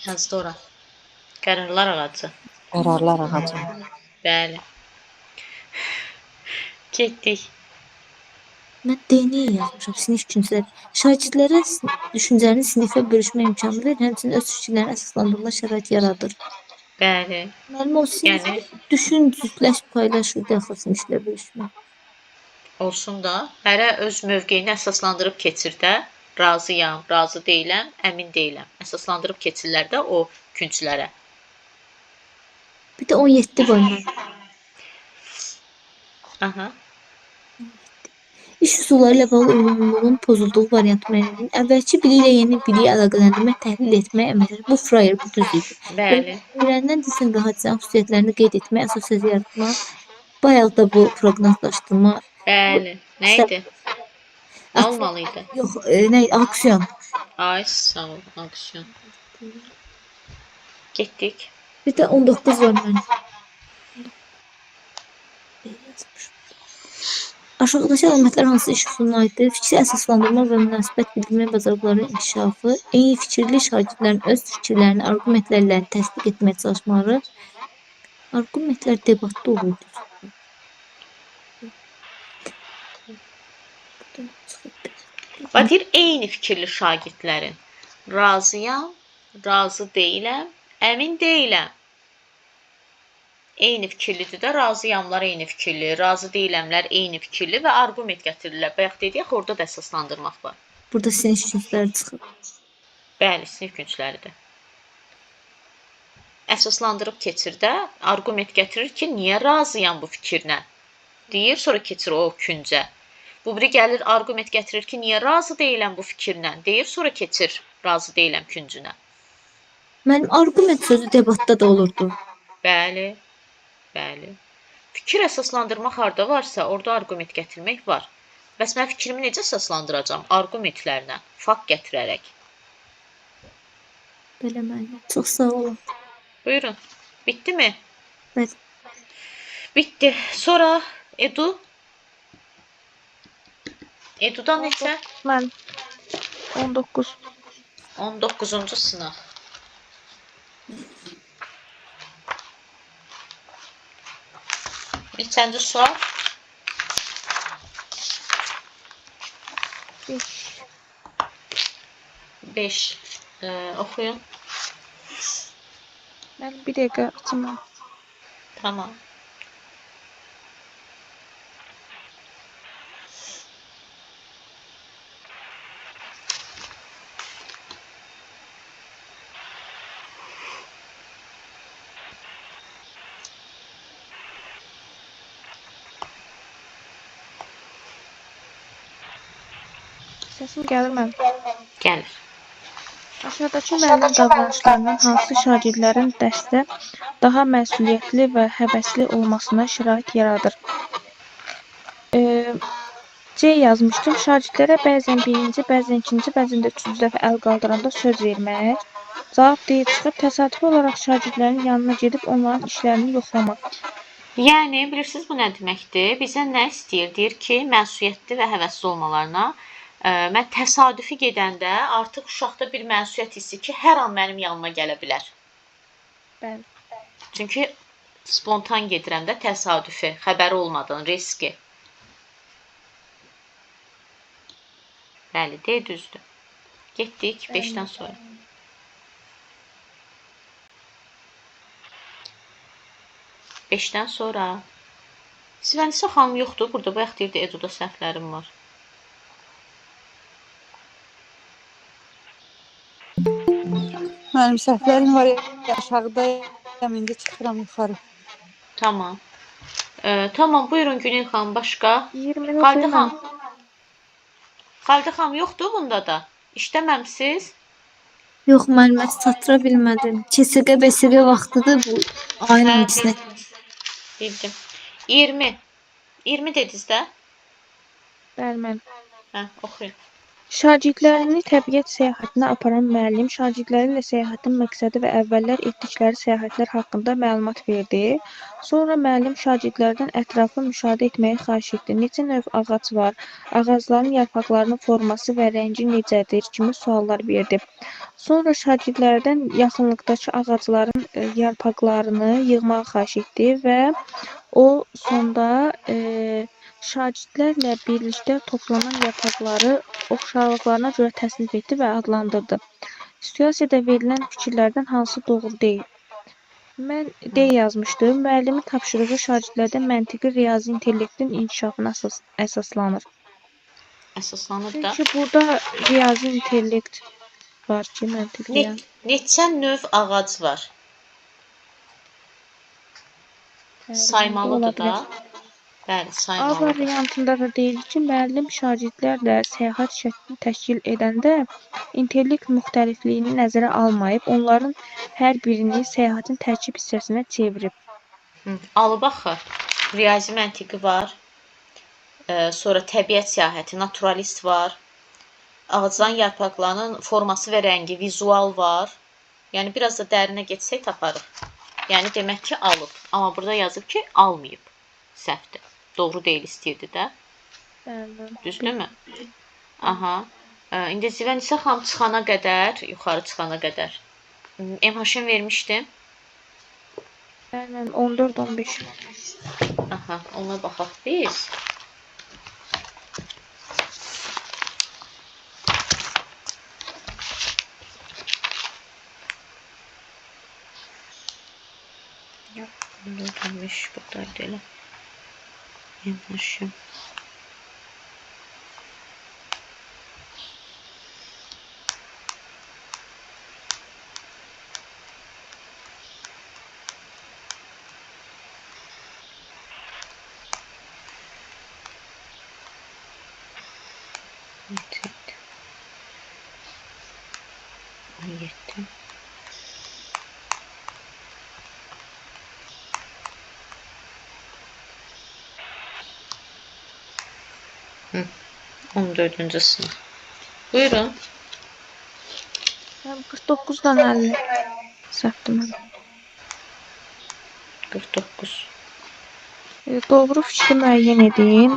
Yazdı ora. Qərarlar ağacı. Qərarlar ağacı. Bəli. Getdik. Mən D-ni yazmışam, sinif küncləri. Şagirdlərə düşüncəni sinifə bölüşmə imkanı verir, həmçinin öz fikirlərini əsaslandırma şərait yaradır. Bəli. Müəllim o sinif Yəni düşün, cütləş, paylaş, daxil siniflə bölüşmə. olsun da, hərə öz mövqeyini əsaslandırıb keçir də. Razıyam, razı deyiləm, əmin deyiləm. Əsaslandırıb keçirlər də o künclərə. Bir də 17 var mənim. Aha. İş üsulları ilə bağlı uyğunluğun pozulduğu variant müəyyən edin. Əvvəlki biliklə yeni biliyi əlaqələndirmək, təhlil etmək, əməllər. Bu Fryer, bu düz idi. Bəli. Öyrənilən cisim və hadisənin xüsusiyyətlərini qeyd etmək, assosiasiya yaratmaq. Bayaq da bu proqnozlaşdırma. Bəli. Nə idi? Nə olmalı idi? Yox, nə idi? Aksiyon. Ay, sağ ol, aksiyon. Getdik. Bir də 19 var mənim. Aşağıdakı əlamətlər hansı iş üsuluna aiddir? Fikri əsaslandırma və münasibət bildirmə bacarıqlarının inkişafı, eyni fikirli şagirdlərin öz fikirlərini arqumentlərlə təsdiq etməyə çalışmaları, arqumentlər debatda olurdu. Və deyir, eyni fikirli şagirdlərin. Razıyam, razı deyiləm, əmin deyiləm. Eyni fikirlidir də, razıyamlar eyni fikirli, razı deyiləmlər eyni fikirli və arqument gətirirlər. Bayaq dedik, orada da əsaslandırmaq var. Burada sinif künsləri çıxır. Bəli, sinif küncləridir. Əsaslandırıb keçir də, arqument gətirir ki, niyə razıyam bu fikirlə? Deyir, sonra keçir o küncə. Bu biri gəlir, arqument gətirir ki, niyə razı deyiləm bu fikirlə? Deyir, sonra keçir, razı deyiləm küncünə. Mənim arqument sözü debatda da olurdu. Bəli, bəli. Fikir əsaslandırmaq harda varsa, orada arqument gətirmək var. Bəs mən fikrimi necə əsaslandıracağam? Arqumentlərlə, fakt gətirərək. Belə mənim. Çox sağ olun. Buyurun. Bitdi mi? Bəli. Bitdi. Sonra Edu. Edudan neçə? Mən 19. 19-cu sınaq. Neçənci sual? 5. Oxuyun. Mən bir dəqiqə açım. Tamam. Səsim gəlir mənim. Gəlir. Aşağıdakı müəllim davranışlarından hansı şagirdlərin dərsdə daha məsuliyyətli və həvəsli olmasına şərait yaradır? C yazmışdım. Şagirdlərə bəzən birinci, bəzən ikinci, bəzən də üçüncü dəfə əl qaldıranda söz vermək. Cavab D çıxıb təsadüfi olaraq şagirdlərin yanına gedib onların işlərini yoxlamaq. Yəni, bilirsiniz bu nə deməkdir? Bizə nə istəyir? Deyir ki, məsuliyyətli və həvəsli olmalarına mən təsadüfi gedəndə artıq uşaqda bir məsuliyyət hissi ki, hər an mənim yanıma gələ bilər. Bəli. Çünki spontan gedirəm də təsadüfi, xəbəri olmadan, riski. Bəli, D düzdür. Getdik 5-dən sonra. Beşdən sonra. Sivənisə xanım yoxdur. Burada bayaq deyirdi, Eduda səhvlərim var. Mənim səhvlərim var, aşağıdayım, indi çıxıram yuxarı. Tamam. Tamam, buyurun Günel xanım, başqa? 20-ni Xaldə oxuyum. xanım. Xaldə xanım yoxdur bunda da. İşləməmisiz? Yox, məlumat çatdıra bilmədim. Keçirgə besirgə vaxtıdır bu ayın 12-sinə. Bildim. 20. 20 dediniz də? Bəli, mən. Oxuyun. Şagirdlərini təbiət səyahətinə aparan müəllim şagirdləri ilə səyahətin məqsədi və əvvəllər etdikləri səyahətlər haqqında məlumat verdi. Sonra müəllim şagirdlərdən ətrafı müşahidə etməyi xahiş etdi. Neçə növ ağac var, ağacların yarpaqlarının forması və rəngi necədir kimi suallar verdi. Sonra şagirdlərdən yaxınlıqdakı ağacların yarpaqlarını yığmağı xahiş etdi və o sonda şagirdlərlə birlikdə toplanan yarpaqları oxşarlıqlarına görə təsnif etdi və adlandırdı. Situasiyada verilən fikirlərdən hansı doğru deyil? Mən D yazmışdım. Müəllimin tapşırığı şagirdlərdə məntiqi riyazi intellektin inkişafına əsaslanır. Əsaslanır da. Çünki burada riyazi intellekt var ki, məntiqi riyazi. Neçə növ ağac var? Saymalıdır da. Bəli, A saymalıdır. variantında da deyilir ki, müəllim şagirdlərlə səyahət şəklini təşkil edəndə intellekt müxtəlifliyini nəzərə almayıb, onların hər birini səyahətin tərkib hissəsinə çevirib. Alıb axı. Riyazi məntiqi var. Sonra təbiət səyahəti, naturalist var. Ağacların yarpaqlarının forması və rəngi, vizual var. Yəni biraz da dərinə getsək taparıq. Yəni demək ki, alıb. Amma burada yazıb ki, almayıb. Səhvdir. Doğru deyil istəyirdi də. Bəli. Düzdürmü? Aha. İndi Zivənisə xanım çıxana qədər, yuxarı çıxana qədər MHM vermişdim. Bəli, 14-15. Aha, ona baxaq biz. Yox, 14-15 buradaydı elə. MHM. Evet. 17. Hı. 14-cü sınıf. Buyurun. 49-dan 50. Səhvdir mən. 49. Doğru fikri müəyyən edin.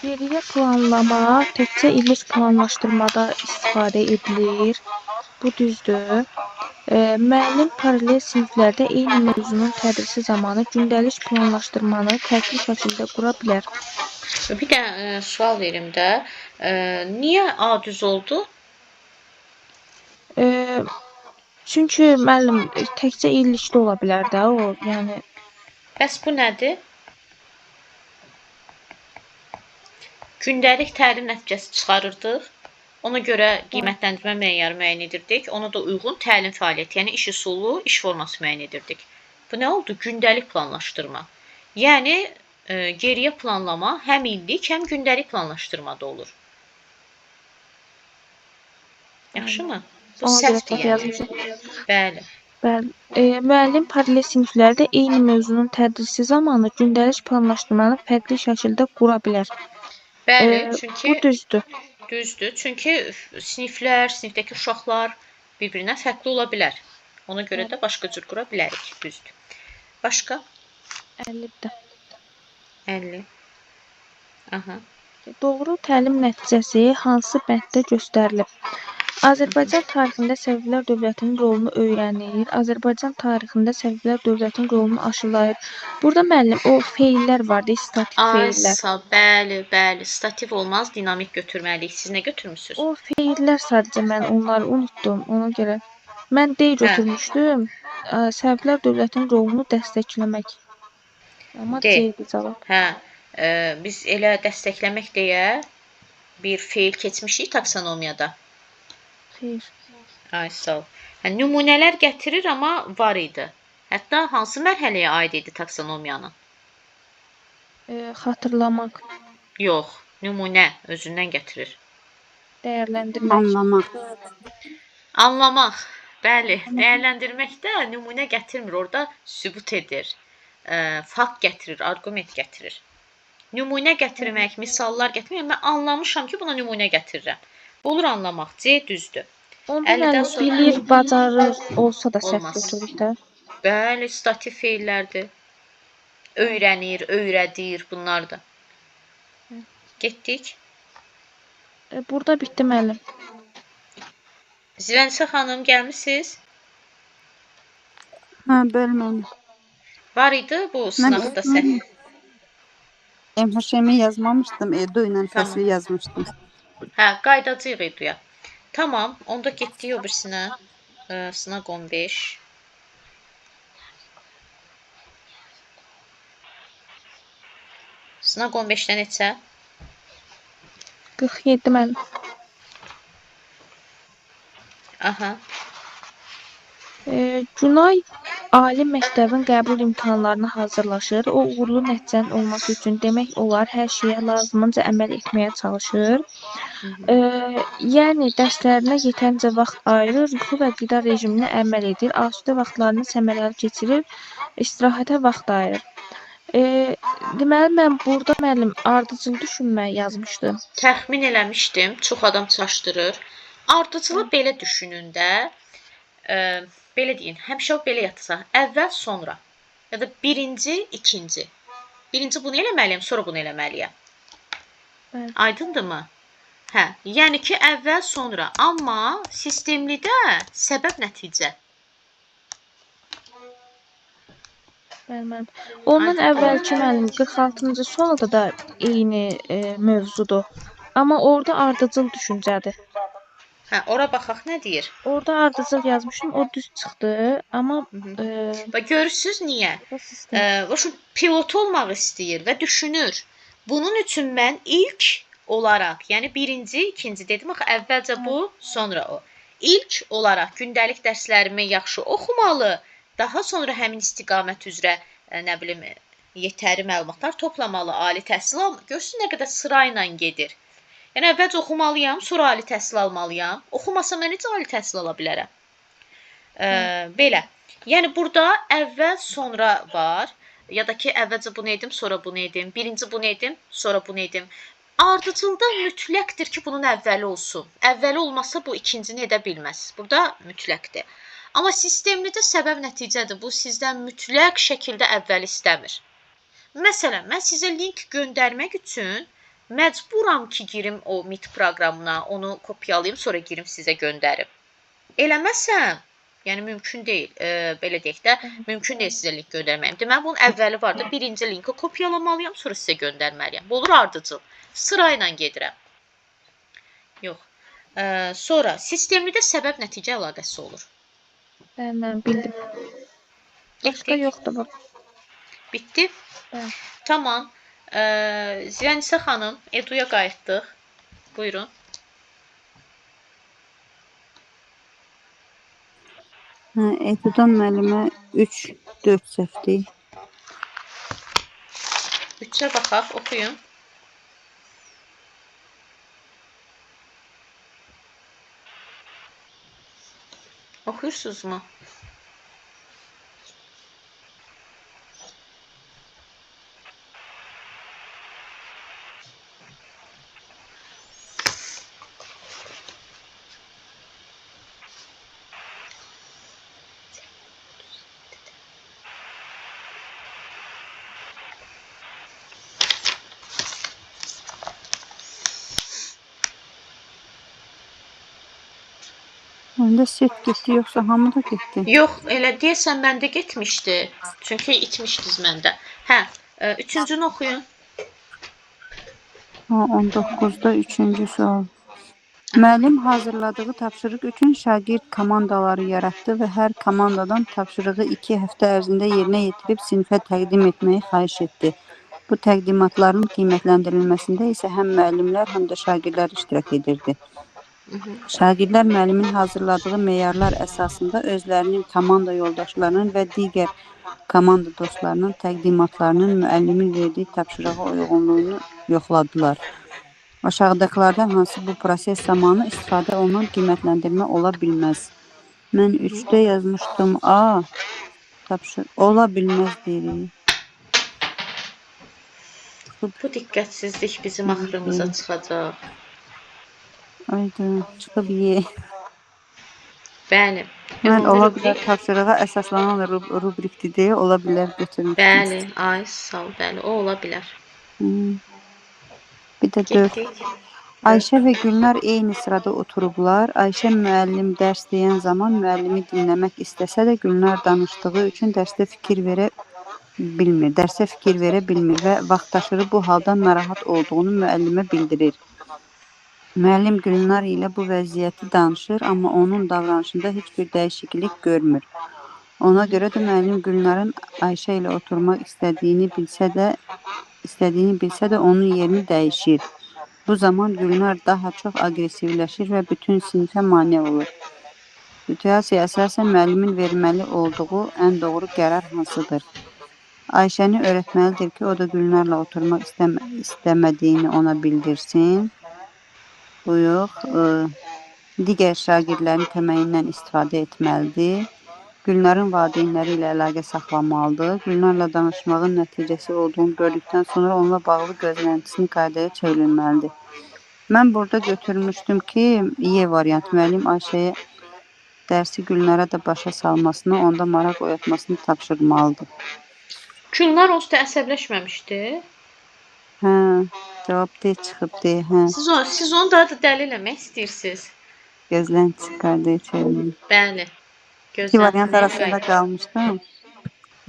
Geriyə planlama təkcə illik planlaşdırmada istifadə edilir. Bu düzdür. Müəllim paralel siniflərdə eyni mövzunun tədrisi zamanı gündəlik planlaşdırmanı fərqli şəkildə qura bilər. Bir də sual verim də. Niyə A düz oldu? Çünki müəllim təkcə illikdə ola bilər də o, yəni Bəs bu nədir? Gündəlik təlim nəticəsi çıxarırdıq. Ona görə qiymətləndirmə meyarı müəyyən edirdik. Ona da uyğun təlim fəaliyyəti, yəni iş üsulu, iş forması müəyyən edirdik. Bu nə oldu? Gündəlik planlaşdırma. Yəni geriyə planlama həm illik, həm gündəlik planlaşdırmada olur. Yaxşımı? Bu səhvdir yəni. Bəli. Müəllim paralel siniflərdə eyni mövzunun tədrisi zamanı gündəlik planlaşdırmanı fərqli şəkildə qura bilər. Bəli, çünki bu düzdür. Düzdür. Çünki siniflər, sinifdəki uşaqlar bir-birindən fərqli ola bilər. Ona görə də başqa cür qura bilərik. Düzdür. Başqa? 50-də. 50. Aha. Doğru təlim nəticəsi hansı bənddə göstərilib? Azərbaycan tarixində Səfəvilər dövlətinin rolunu öyrənir. Azərbaycan tarixində Səfəvilər dövlətinin rolunu aşılayır. Burada müəllim o feillər vardı, statik feillər. Bəli, bəli. Stativ olmaz, dinamik götürməliyik. Siz nə götürmüsünüz? O feillər sadəcə mən onları unutdum, ona görə. Mən D götürmüşdüm. Səfəvilər dövlətinin rolunu dəstəkləmək. Amma C-dir cavab. Biz elə dəstəkləmək deyə bir feil keçmişik taksonomiyada. Xeyr. Ay, sağ ol. Nümunələr gətirir, amma var idi. Hətta hansı mərhələyə aid idi taksonomiyanın? Xatırlamaq. Yox, nümunə özündən gətirir. Dəyərləndirmək. Anlamaq. Anlamaq. Bəli, dəyərləndirməkdə nümunə gətirmir, orada sübut edir. Fakt gətirir, arqument gətirir. Nümunə gətirmək, misallar gətirmək, mən anlamışam ki, buna nümunə gətirirəm. Olur anlamaq. C düzdür. Onda müəllim bilir, bacarır olsa da səhv Olmaz. götürürük də. Bəli, stativ feillərdir. Öyrənir, öyrədir, bunlardır. Getdik. Burada bitdi müəllim. Zivənisə xanım, gəlmisiniz? Bəli müəllim. Var idi bu sınaqda səhv. MHM yazmamışdım, Edu ilə Tamam. təsvir yazmışdım. Qaydacıyıq Eduya. Tamam, onda getdik o birisinə. Sınaq 15. Sınaq 15-də neçə? 47 müəllim. Aha. Günay ali məktəbin qəbul imtahanlarına hazırlaşır. O uğurlu nəticənin olması üçün demək olar hər şeyə lazımınca əməl etməyə çalışır. Yəni dərslərinə yetərincə vaxt ayırır, yuxu və qida rejiminə əməl edir, asudə vaxtlarını səmərəli keçirir, istirahətə vaxt ayırır. Deməli mən burada müəllim ardıcıl düşünmə yazmışdım. Təxmin eləmişdim. Çox adam çaşdırır. Ardıcılı belə düşünün də, belə deyin, həmişə o belə yatsa, əvvəl, sonra ya da birinci, ikinci. Birinci bunu eləməliyəm, sonra bunu eləməliyəm. Bəli. Aydındırmı? Hə, yəni ki, əvvəl, sonra. Amma sistemlidə səbəb nəticə. Bəli, müəllim. Ondan əvvəlki müəllim 46-cı sualda da eyni mövzudur. Amma orada ardıcıl düşüncədir. Hə, ora baxaq nə deyir? Orada ardıcıl yazmışdım, o düz çıxdı. Amma Və görürsüz niyə? bu sistem O şu pilot olmaq istəyir və düşünür. Bunun üçün mən ilk olaraq, yəni birinci, ikinci dedim axı əvvəlcə bu, sonra o. İlk olaraq gündəlik dərslərimi yaxşı oxumalı, daha sonra həmin istiqamət üzrə nə bilim yetəri məlumatlar toplamalı, ali təhsil almalı. Görürsüz nə qədər sırayla gedir. Yəni əvvəlcə oxumalıyam, sonra ali təhsil almalıyam. Oxumasam mən necə ali təhsil ala bilərəm? Belə. Yəni burada əvvəl, sonra var. Ya da ki, əvvəlcə bunu edim, sonra bunu edim. Birinci bunu edim, sonra bunu edim. Ardıcılda mütləqdir ki, bunun əvvəli olsun. Əvvəli olmasa bu ikincini edə bilməz. Burada mütləqdir. Amma sistemlidə səbəb nəticədir. Bu sizdən mütləq şəkildə əvvəl istəmir. Məsələn, mən sizə link göndərmək üçün məcburam ki, girim o Meet proqramına, onu kopyalayım, sonra girim sizə göndərim. Eləməsəm, yəni mümkün deyil, belə deyək də, mümkün deyil sizə link göndərməyim. Deməli, bunun əvvəli var da, birinci linki kopyalamalıyam, sonra sizə göndərməliyəm. Bu olur ardıcıl. Sırayla gedirəm. Yox. Sonra, sistemlidə səbəb-nəticə əlaqəsi olur. Mən bildim. Başqa yoxdur bu. Bitdi? Bəli. Tamam. Ziyənisə xanım, Eduya qayıtdıq. Buyurun. Edudan müəllimə 3-4 səhvdir. 3-ə baxaq, oxuyun. Oxuyursunuzmu? Məndə set getdi, yoxsa hamı da getdi? Yox, elə deyəsən məndə getmişdi. Çünki itmişdiniz məndə. Hə, üçüncünü oxuyun. 19-da 3-cü sual. Müəllim hazırladığı tapşırıq üçün şagird komandaları yaratdı və hər komandadan tapşırığı 2 həftə ərzində yerinə yetirib sinifə təqdim etməyi xahiş etdi. Bu təqdimatların qiymətləndirilməsində isə həm müəllimlər, həm də şagirdlər iştirak edirdi. Şagirdlər müəllimin hazırladığı meyarlar əsasında özlərinin, komanda yoldaşlarının və digər komanda dostlarının təqdimatlarının müəllimin verdiyi tapşırığa uyğunluğunu yoxladılar. Aşağıdakılardan hansı bu proses zamanı istifadə olunan qiymətləndirmə ola bilməz? Mən 3-də yazmışdım A. Ola bilməz deyirik. Bu diqqətsizlik bizim axırımıza çıxacaq. Ayda, çıxıb ye. Bəli. Mən ola bilər tapşırığa əsaslanan rubrikdir deyə ola bilər götürmüşdüm. Bəli, ay sağ ol, bəli, o ola bilər. Bir də 4. Ayşə və Gülnar eyni sırada oturublar. Ayşə müəllim dərs deyən zaman müəllimi dinləmək istəsə də Gülnar danışdığı üçün dərsə fikir verə bilmir və vaxtaşırı bu haldan narahat olduğunu müəllimə bildirir. Müəllim Gülnar ilə bu vəziyyəti danışır, amma onun davranışında heç bir dəyişiklik görmür. Ona görə də müəllim Gülnarın Ayşə ilə oturmaq istədiyini bilsə də onun yerini dəyişir. Bu zaman Gülnar daha çox aqressivləşir və bütün sinifə mane olur. Situasiyaya əsasən müəllimin verməli olduğu ən doğru qərar hansıdır? Ayşəni öyrətməlidir ki, o da Gülnarla oturmaq istəmədiyini ona bildirsin. Bu yox. Digər şagirdlərin köməyindən istifadə etməlidir. Gülnarın valideynləri ilə əlaqə saxlamalıdır. Gülnarla danışmağın nəticəsi olduğunu gördükdən sonra onunla bağlı gözləntisini qaydaya çevrilməlidir. Mən burada götürmüşdüm ki, Y variant müəllim Ayşəyə dərsi Gülnara da başa salmasını, onda maraq oyatmasını tapşırmalıdır. Gülnar onsuz da əsəbləşməmişdi. Hə, cavab D çıxıb D, hə. Siz onu daha da dəli eləmək istəyirsiniz. Gözlən çıxardı çevirdim. Bəli. İki variant Gözlənilməyə arasında qalmışdım.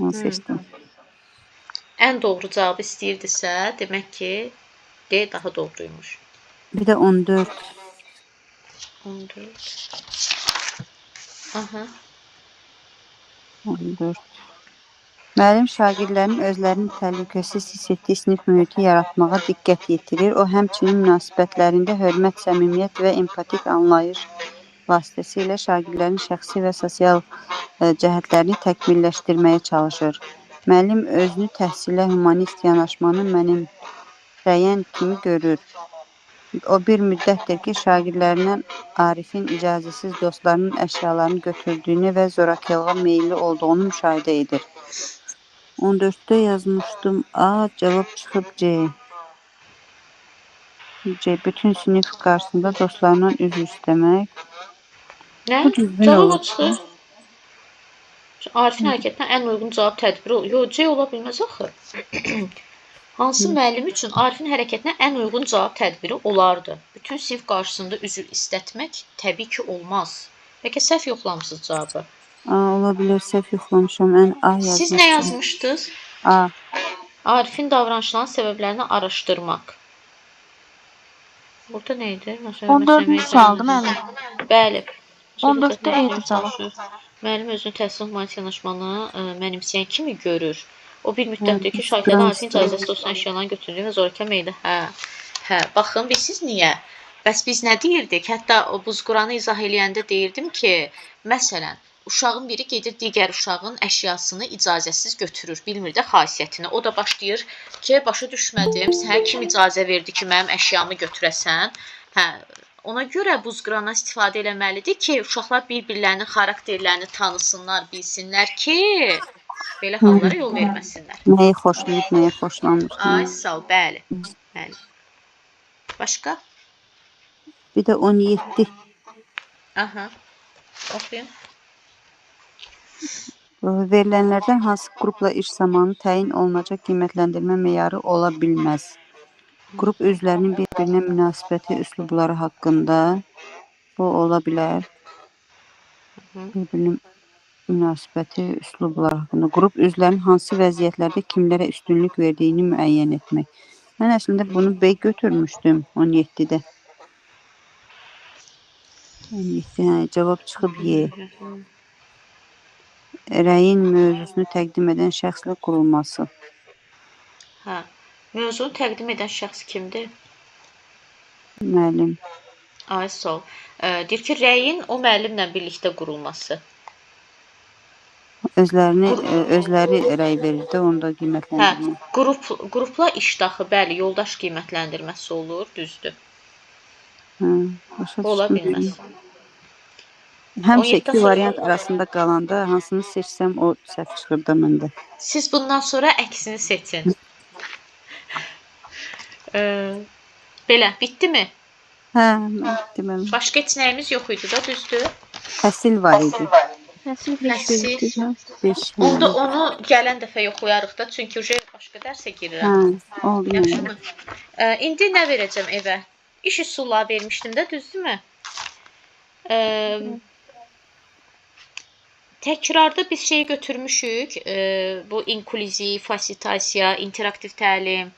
Onu seçdim. Ən doğru cavabı istəyirdisə, demək ki, D daha doğruymuş. Bir də 14. 14. Aha. 14. Müəllim şagirdlərin özlərinin təhlükəsiz hiss etdiyi sinif mühiti yaratmağa diqqət yetirir. O, həmçinin münasibətlərində hörmət, səmimiyyət və empatik anlayış vasitəsilə şagirdlərin şəxsi və sosial cəhətlərini təkmilləşdirməyə çalışır. Müəllim özünü təhsilə humanist yanaşmanı mənimsəyən kimi görür. O bir müddətdir ki, şagirdlərindən Arifin icazəsiz dostlarının əşyalarını götürdüyünü və zorakılığa meyilli olduğunu müşahidə edir. 14'te yazmıştım. A, cevap çıxıb C. C. Bütün sinif qarşısında dostlarından üzr istəmək. Nə? Bu düzgün Cavab olur. o çıxır. Arifin hərəkətinə ən uyğun cavab tədbiri yox, C ola bilməz axı. Hansı müəllim üçün Arifin hərəkətinə ən uyğun cavab tədbiri olardı? Bütün sinif qarşısında üzr istətmək təbii ki, olmaz. Bəlkə səhv yoxlamısınız cavabı. A, ola bilər, səhv yoxlamışam. Ən A yazmışam. Siz nə yazmışdınız? A. Arifin davranışlarının səbəblərini araşdırmaq. Burada nə idi? 14-cü sualdır müəllim. Bəli. 14-də eyni cavab. Müəllim özünü təhsil humanist yanaşmanı mənimsəyən kimi görür. O bir müddətdir ki, şagirdlərin Arifin icazəsiz dostlarının əşyalarını götürdüyü və zorakılıq meyilli. Hə. Baxın, bilirsiniz niyə? Bəs biz nə deyirdik? Hətta o buzquranı izah eləyəndə deyirdim ki, məsələn, uşağın biri gedir digər uşağın əşyasını icazəsiz götürür, bilmir də xasiyyətini. O da başlayır ki, başa düşmədim, sənə kim icazə verdi ki, mənim əşyamı götürəsən? Hə, ona görə buzqurana istifadə eləməlidir ki, uşaqlar bir-birlərinin xarakterlərini tanısınlar, bilsinlər ki, belə hallara yol verməsinlər. Nəyi xoşlayıb, nəyi xoşlanmır. Ay, sağ ol, bəli. Bəli. Başqa? Bir də 17. Aha. Oxuyun. Verilənlərdən hansı qrupla iş zamanı təyin olunacaq qiymətləndirmə meyarı ola bilməz? Qrup üzvlərinin bir-birinə münasibəti üslubları haqqında bu ola bilər. Bir-birinin münasibəti üslubları haqqında. Qrup üzvlərinin hansı vəziyyətlərdə kimlərə üstünlük verdiyini müəyyən etmək. Mən əslində bunu B götürmüşdüm 17-də. 17, hə, cavab çıxıb Y. Rəyin mövzusunu təqdim edən şəxslə qurulması. Hə. Mövzunu təqdim edən şəxs kimdir? Müəllim. Ay, sağ ol. Deyir ki, rəyin o müəllimlə birlikdə qurulması. Özləri rəy verir də, onda Hə, qiymətləndirmə. qrupla işdaxı, bəli, yoldaş qiymətləndirməsi olur, düzdür. Hə, başa Ola düşdüm. bilməz. Həmişə 17 iki variant arasında qalanda hansını seçsəm o səhv çıxır da məndə. Siz bundan sonra əksini seçin. Belə, bitdimi? Hə, deməli. Başqa heç nəyimiz yox idi da, düzdür? Təhsil var idi. Təhsil bilirsən. 5. Onda onu gələn dəfə yoxlayarıq da, çünki başqa dərsə girirəm. Hə, oldu. Yaxşımı? İndi nə verəcəm evə? İş üsulları vermişdim də, düzdürmü? Təkrarda biz şeyi götürmüşük. Bu inklüziv, fasilitasiya, interaktiv təlim.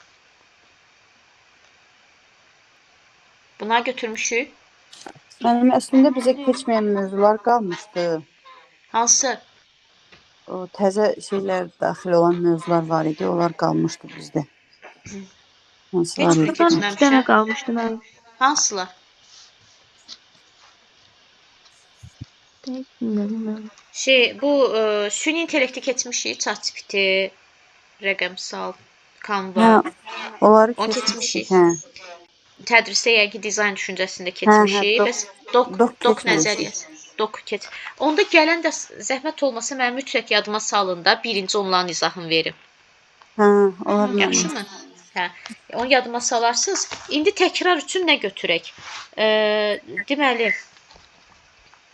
Bunları götürmüşük. Mənim əslində bizə keçməyən mövzular qalmışdı. Hansı? O təzə şeylər daxil olan mövzular var idi, onlar qalmışdı bizdə. Heç bir Buradan 2 dənə qalmışdı mənim. Hansılar? Bu süni intellekti keçmişik, ChatGPT, rəqəmsal, Canva. Onları keçmişik. Hə. Tədrisdə yəqin dizayn düşüncəsində keçmişik. Bəs doc nəzəriyyəsi. Doc keç. Onda gələn də zəhmət olmasa mənim mütləq yadıma salın da, birinci onların izahını verim. Hə, olar. Yaxşımı? Hə, onu yadıma salarsınız. İndi təkrar üçün nə götürək?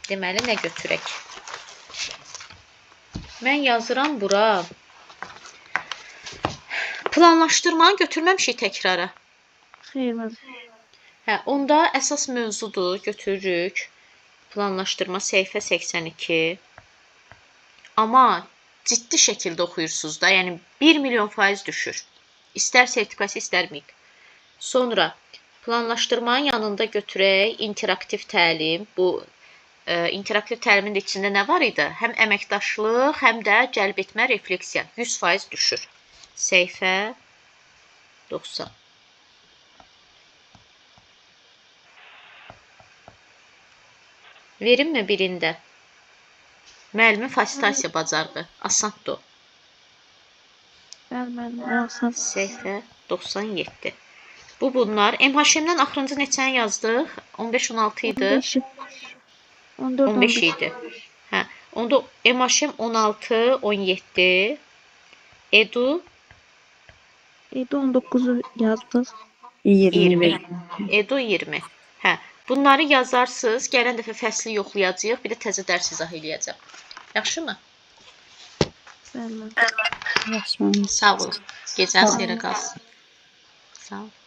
Deməli nə götürək? Mən yazıram bura. Planlaşdırmanı götürməmişik təkrara. Xeyr, var. Hə, onda əsas mövzudur, götürürük. Planlaşdırma səhifə 82. Amma ciddi şəkildə oxuyursunuz da, yəni 1.000.000% düşür. İstər sertifikası, istər MİQ. Sonra planlaşdırmanın yanında götürək interaktiv təlim. Bu interaktiv təlimin də içində nə var idi? Həm əməkdaşlıq, həm də cəlb etmə, refleksiya 100% düşür. Səhifə 90. Verimmi birində? Müəllimin fasilitasiya bacarığı. Asandır o. Bəli, müəllim, o asan. Səhifə 97. Bunlar. MHM-dən axırıncı neçəni yazdıq? 15-16 idi. 14, 15 idi. Hə, onda MHM 16, 17. Edu 19-u yazdıq. 20. Edu 20. Hə, bunları yazarsınız. Gələn dəfə fəsli yoxlayacağıq. Bir də təzə dərs izah eləyəcəm. Yaxşımı? Bəli. Yaxşı. Sağ olun. Gecəniz xeyrə qalsın. Sağ olun.